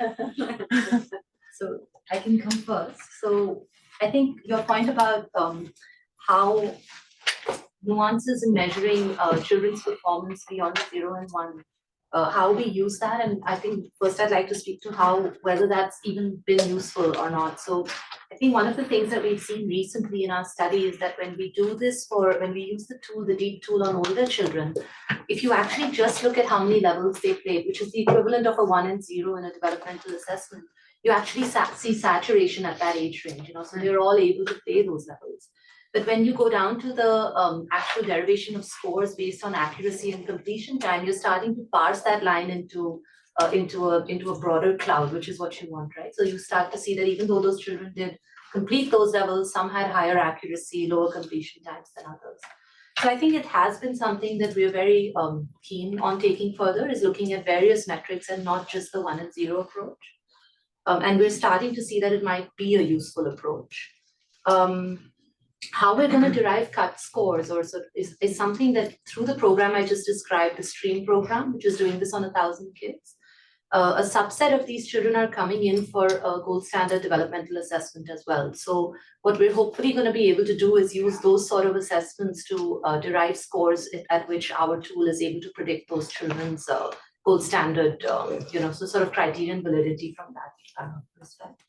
So I can come first. So I think your point about how nuances in measuring children's performance beyond 0 and 1, how we use that, and I think first I'd like to speak to whether that's even been useful or not. So I think one of the things that we've seen recently in our study is that when we do this when we use the tool, the DEEP tool on older children, if you actually just look at how many levels they played, which is the equivalent of a 1 and 0 in a developmental assessment, you actually see saturation at that age range, so they're all able to play those levels. But when you go down to the actual derivation of scores based on accuracy and completion time, you're starting to parse that line into into a broader cloud, which is what you want, right? So you start to see that even though those children did complete those levels, some had higher accuracy, lower completion times than others. So I think it has been something that we're very keen on taking further, is looking at various metrics and not just the 1 and 0 approach. And we're starting to see that it might be a useful approach. How we're going to derive cut scores is something that through the program I just described, the STREAM program, which is doing this on 1,000 kids. A subset of these children are coming in for a gold standard developmental assessment as well. So what we're hopefully going to be able to do is use those sort of assessments to derive scores at which our tool is able to predict those children's gold standard, so sort of criterion validity from that respect.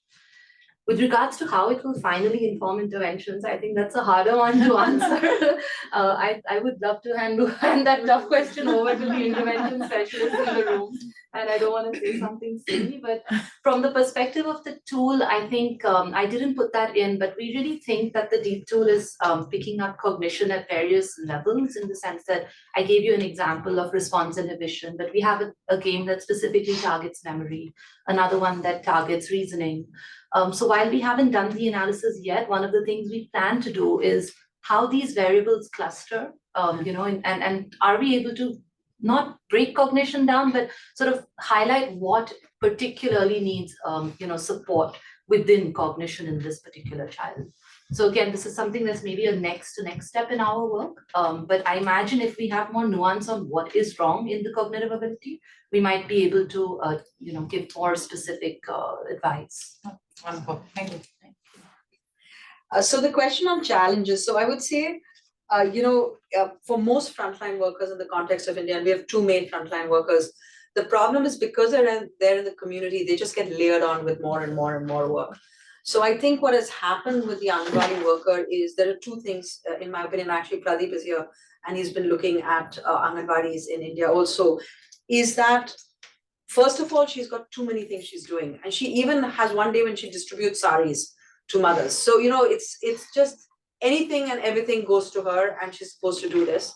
With regards to how it will finally inform interventions, I think that's a harder one to answer. I would love to hand that tough question over to the intervention specialist in the room. And I don't want to say something silly, but from the perspective of the tool, I think I didn't put that in, but we really think that the deep tool is picking up cognition at various levels, in the sense that I gave you an example of response inhibition, but we have a game that specifically targets memory, another one that targets reasoning. So while we haven't done the analysis yet, one of the things we plan to do is how these variables cluster, and are we able to not break cognition down, but sort of highlight what particularly needs, support within cognition in this particular child. So again, this is something that's maybe a next step in our work. But I imagine if we have more nuance on what is wrong in the cognitive ability, we might be able to, give more specific advice. Wonderful, thank you. So the question on challenges, so I would say, for most frontline workers in the context of India, and we have two main frontline workers, the problem is because they're in the community, they just get layered on with more and more and more work. So I think what has happened with the Anganwadi worker is there are two things, in my opinion. Actually, Pradeep is here and he's been looking at Anganwadis in India also, is that first of all, she's got too many things she's doing. And she even has one day when she distributes saris to mothers. So, it's just anything and everything goes to her and she's supposed to do this.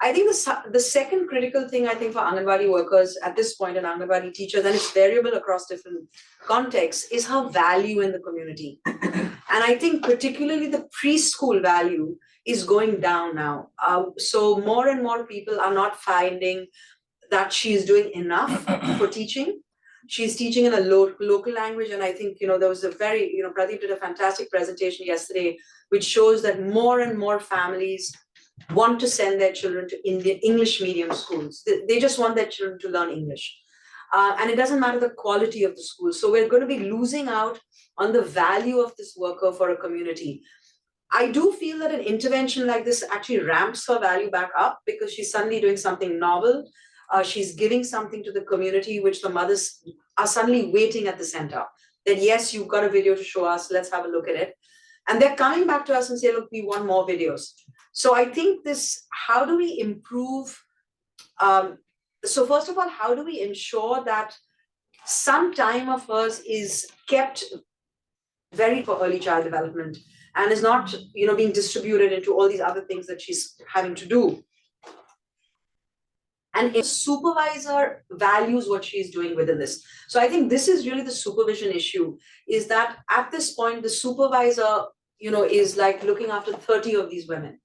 I think the second critical thing, I think, for Anganwadi workers at this point, and Anganwadi teachers, and it's variable across different contexts, is her value in the community. And I think particularly the preschool value is going down now. So more and more people are not finding that she's doing enough for teaching. She's teaching in a local language. And I think, there was a very, Pradeep did a fantastic presentation yesterday, which shows that more and more families want to send their children to Indian English medium schools. They just want their children to learn English. And it doesn't matter the quality of the school. So we're going to be losing out on the value of this worker for a community. I do feel that an intervention like this actually ramps her value back up because she's suddenly doing something novel. She's giving something to the community, which the mothers are suddenly waiting at the center. That yes, you've got a video to show us, let's have a look at it. And they're coming back to us and say, look, we want more videos. So I think how do we improve? So first of all, how do we ensure that some time of hers is kept very for early child development and is not, being distributed into all these other things that she's having to do? And if supervisor values what she's doing within this. So I think this is really the supervision issue, is that at this point, the supervisor, is like looking after 30 of these women.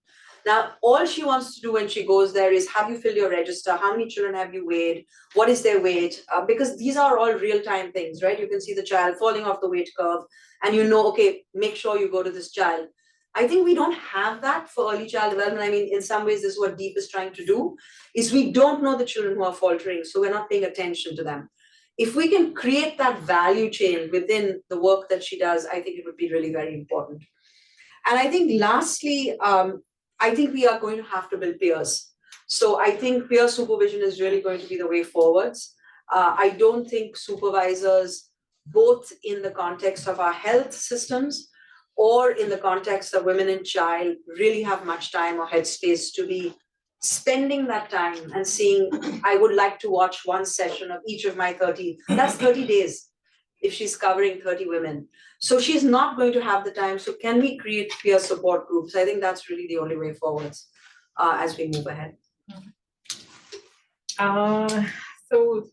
Now, all she wants to do when she goes there is, have you filled your register? How many children have you weighed? What is their weight? Because these are all real-time things, right? You can see the child falling off the weight curve and okay, make sure you go to this child. I think we don't have that for early child development. I mean, in some ways, this is what Deep is trying to do, is we don't know the children who are faltering, so we're not paying attention to them. If we can create that value chain within the work that she does, I think it would be really very important. And I think lastly, I think we are going to have to build peers. So I think peer supervision is really going to be the way forwards. I don't think supervisors, both in the context of our health systems or in the context of women and child, really have much time or headspace to be spending that time and seeing, I would like to watch one session of each of my 30, that's 30 days if she's covering 30 women. So she's not going to have the time. So can we create peer support groups? I think that's really the only way forwards as we move ahead. So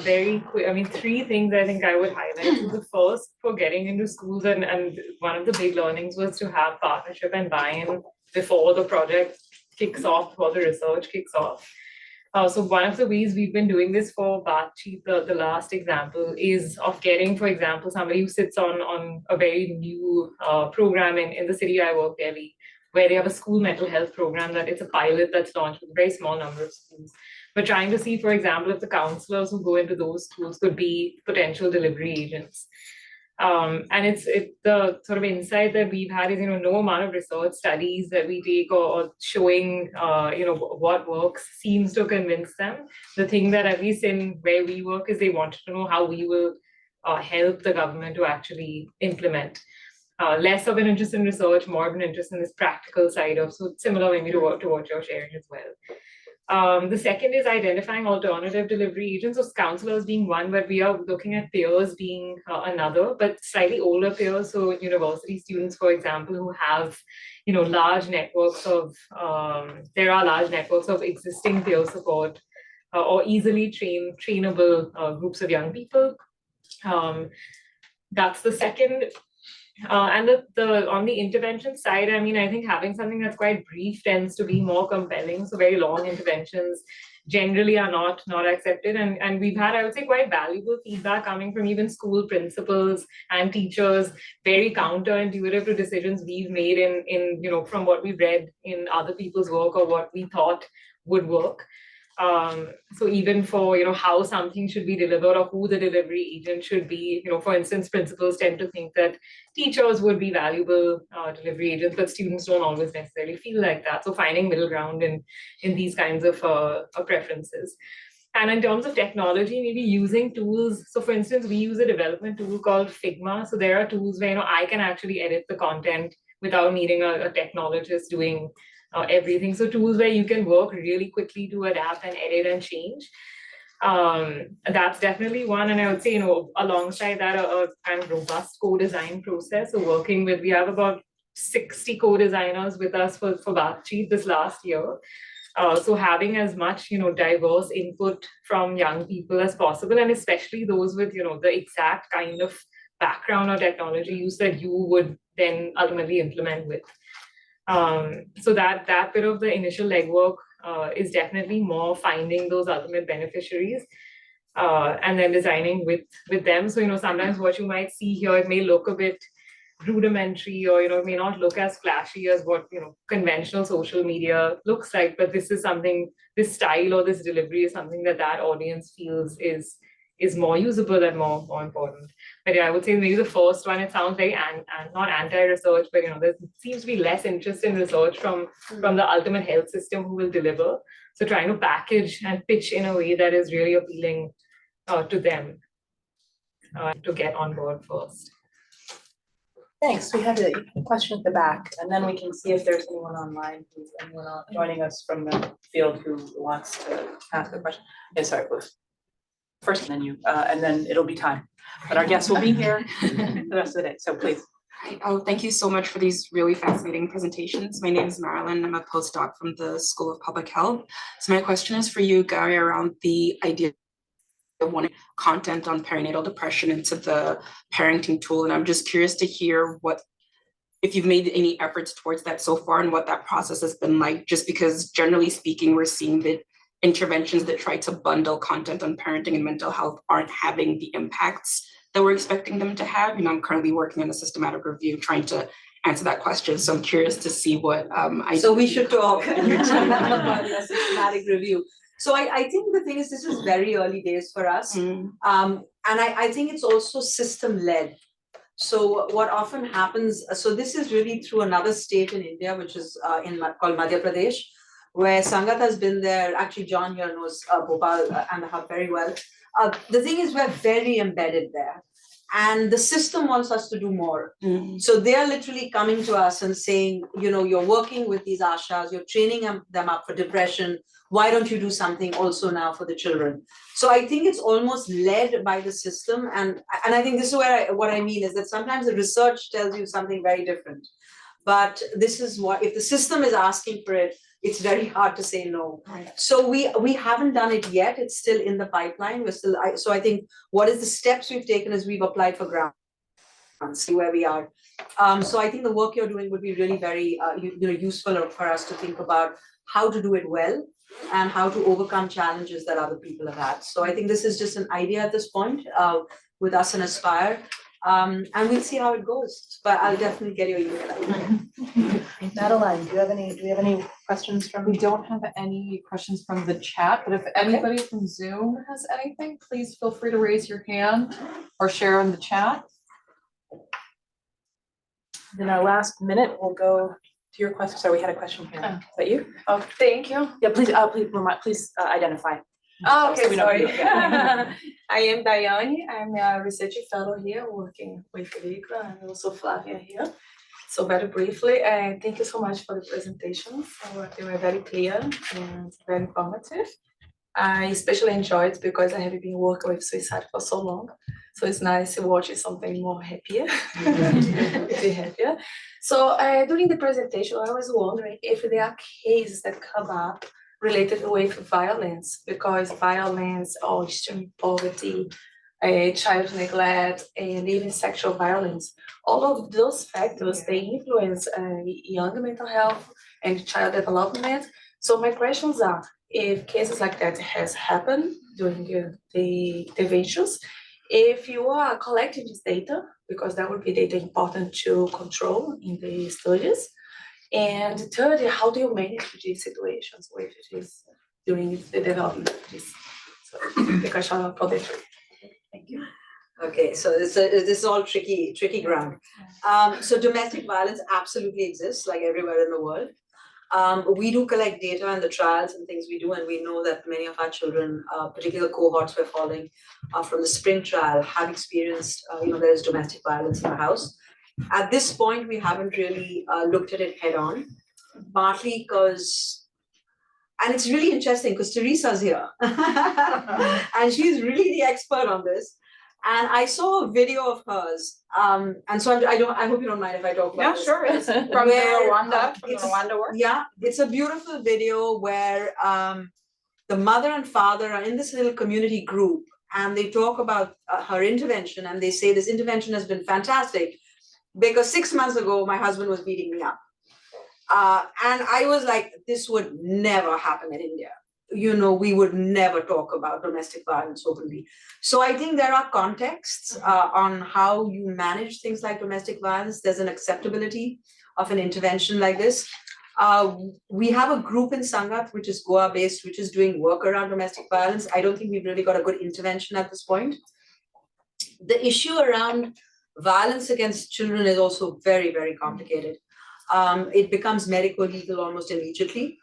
very quick. I mean, three things I think I would highlight. So the first, for getting into schools, and one of the big learnings was to have partnership and buy-in before the project kicks off, before the research kicks off. So one of the ways we've been doing this for Baatcheet, the last example, is of getting, for example, somebody who sits on a very new program in the city I work, Delhi, where they have a school mental health program that it's a pilot that's launched with a very small number of schools. We're trying to see, for example, if the counselors who go into those schools could be potential delivery agents. And it's the sort of insight that we've had is, no amount of research studies that we take or showing, what works seems to convince them. The thing that at least in where we work is they wanted to know how we will help the government to actually implement. Less of an interest in research, more of an interest in this practical side of, so similar maybe to what you're sharing as well. The second is identifying alternative delivery agents, so counselors being one, but we are looking at peers being another, but slightly older peers. So university students, for example, who have, large networks of, there are large networks of existing peer support or easily trainable groups of young people. That's the second. And the on the intervention side, I mean, I think having something that's quite brief tends to be more compelling. So very long interventions generally are not accepted. And we've had, I would say, quite valuable feedback coming from even school principals and teachers, very counterintuitive to decisions we've made in from what we've read in other people's work or what we thought would work. So even for, how something should be delivered or who the delivery agent should be, for instance, principals tend to think that teachers would be valuable delivery agents, but students don't always necessarily feel like that. So finding middle ground in these kinds of preferences. And in terms of technology, maybe using tools. So for instance, we use a development tool called Figma. So there are tools where, I can actually edit the content without needing a technologist doing everything. So tools where you can work really quickly to adapt and edit and change. That's definitely one. And I would say, alongside that, a kind of robust co-design process. So working with, we have about 60 co-designers with us for Baatcheet this last year. So having as much, diverse input from young people as possible, and especially those with, the exact kind of background or technology use that you would then ultimately implement with. So that bit of the initial legwork is definitely more finding those ultimate beneficiaries and then designing with them. So, sometimes what you might see here, it may look a bit rudimentary or, it may not look as flashy as what, conventional social media looks like, but this is something, this style or this delivery is something that audience feels is more usable and more important. But yeah, I would say maybe the first one, it sounds very not anti-research, but there seems to be less interest in research from the ultimate health system who will deliver. So trying to package and pitch in a way that is really appealing to them to get on board first. Thanks. We have a question at the back, and then we can see if there's anyone online, joining us from the field who wants to ask a question. Yeah, sorry, Bruce. First, and then it'll be time. But our guests will be here the rest of the day, so please. Hi. Oh, thank you so much for these really fascinating presentations. My name is Marilyn. I'm a postdoc from the School of Public Health. So my question is for you, Gary, around the idea of wanting content on perinatal depression into the parenting tool. And I'm just curious to hear if you've made any efforts towards that so far and what that process has been like, just because generally speaking, we're seeing that interventions that try to bundle content on parenting and mental health aren't having the impacts that we're expecting them to have. I'm currently working on a systematic review trying to answer that question. So I'm curious to see what So we should talk about a systematic review. So I think the thing is, this is very early days for us. And I think it's also system-led. So what often happens, so this is really through another state in India, which is called Madhya Pradesh, where Sangat has been there. Actually, John here knows Bhopal and the hub very well. The thing is, we're very embedded there. And the system wants us to do more. So they're literally coming to us and saying, you're working with these ashas, you're training them up for depression. Why don't you do something also now for the children? So I think it's almost led by the system. And I think this is what I mean is that sometimes the research tells you something very different. But this is what, if the system is asking for it, it's very hard to say no. Right. So we haven't done it yet. It's still in the pipeline. We're still, so I think what is the steps we've taken is we've applied for grants, see where we are. So I think the work you're doing would be really very, useful for us to think about how to do it well and how to overcome challenges that other people have had. So I think this is just an idea at this point, with us and Aspire. And we'll see how it goes, but I'll definitely get your email. Madeline, do we have any questions from? We don't have any questions from the chat, but if anybody from Zoom has anything, please feel free to raise your hand or share in the chat. In our last minute, we'll go to your question. Sorry, we had a question here. Is that you? Oh, thank you. Yeah, please identify. Oh, So okay, we know sorry. who you are. I am Daiane. I'm a research fellow here working with Federica and also Flavia here. So very briefly, thank you so much for the presentation. So they were very clear and very informative. I especially enjoyed because I have been working with suicide for so long. So it's nice to watch something more happier, be happier. So during the presentation, I was wondering if there are cases that come up related with violence, because violence or extreme poverty, child neglect, and even sexual violence, all of those factors, they influence young mental health and child development. So my questions are, if cases like that has happened during the interventions, if you are collecting this data, because that would be data important to control in the studies. And thirdly, how do you manage these situations with this during the development of this? So the question for the three. Thank you. Okay, so this is all tricky ground. So domestic violence absolutely exists, like everywhere in the world. We do collect data and the trials and things we do, and we know that many of our children, particular cohorts we're following from the spring trial, have experienced, there is domestic violence in the house. At this point, we haven't really looked at it head on, partly because, and it's really interesting because Teresa's here, and she's really the expert on this. And I saw a video of hers, and so I hope you don't mind if I talk about this. sure. It's from Where, Rwanda, from it's- Rwanda work. Yeah, it's a beautiful video where the mother and father are in this little community group, and they talk about her intervention, and they say this intervention has been fantastic because 6 months ago my husband was beating me up, and I was like, this would never happen in India. We would never talk about domestic violence openly. So I think there are contexts on how you manage things like domestic violence. There's an acceptability of an intervention like this. We have a group in Sangat, which is Goa based, which is doing work around domestic violence. I don't think we've really got a good intervention at this point. The issue around violence against children is also very, very complicated. It becomes medical legal almost immediately.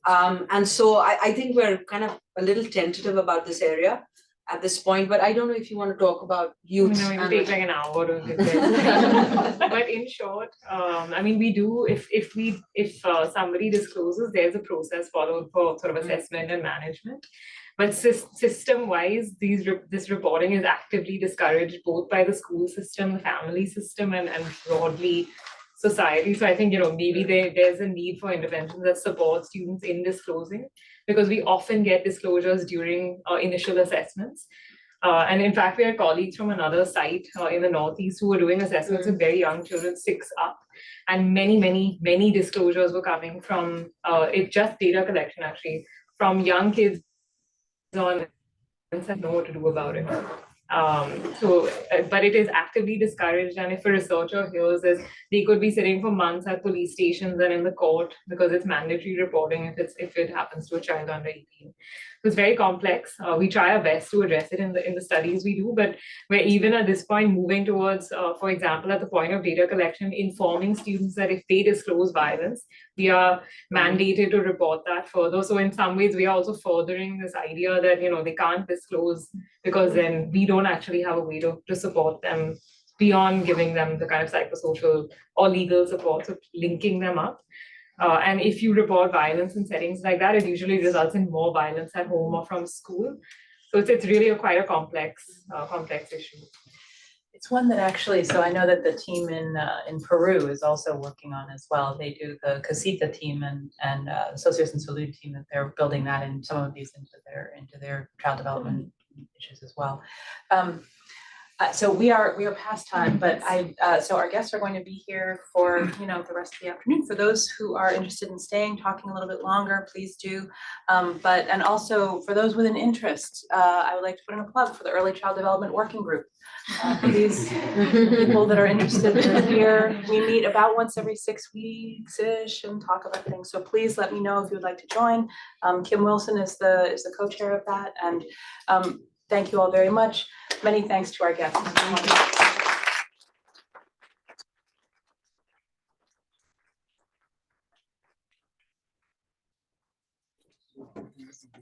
And so I think we're kind of a little tentative about this area at this point, but I don't know if you want to talk about youth. No, it would take like an hour to get there. But in short, we do, if somebody discloses, there's a process followed for sort of assessment and management. But system-wise, this reporting is actively discouraged both by the school system, the family system, and broadly society. So I think, maybe there's a need for interventions that support students in disclosing, because we often get disclosures during initial assessments. And in fact, we had colleagues from another site in the Northeast who were doing assessments with very young children, 6 up. And many disclosures were coming from, just data collection actually, from young kids on and said know what to do about it. But it is actively discouraged, and if a researcher hears this, they could be sitting for months at police stations and in the court because it's mandatory reporting if it happens to a child under 18. So it's very complex. We try our best to address it in the studies we do, but we're even at this point moving towards, for example, at the point of data collection, informing students that if they disclose violence, we are mandated to report that further. So in some ways, we are also furthering this idea that they can't disclose, because then we don't actually have a way to support them beyond giving them the kind of psychosocial or legal support, so linking them up. And if you report violence in settings like that, it usually results in more violence at home or from school. So it's really quite a complex issue. It's one that actually, so I know that the team in Peru is also working on as well. They do the Casita team and Socios and Salud team, that they're building that in some of these into their child development issues as well. So we are past time, but so our guests are going to be here for the rest of the afternoon. For those who are interested in staying, talking a little bit longer, please do. And also for those with an interest, I would like to put in a plug for the Early Child Development Working Group. These people that are interested in here, we meet about once every 6 weeks-ish and talk about things. So please let me know if you would like to join. Kim Wilson is the co-chair of that, and thank you all very much. Many thanks to our guests. Thank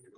you.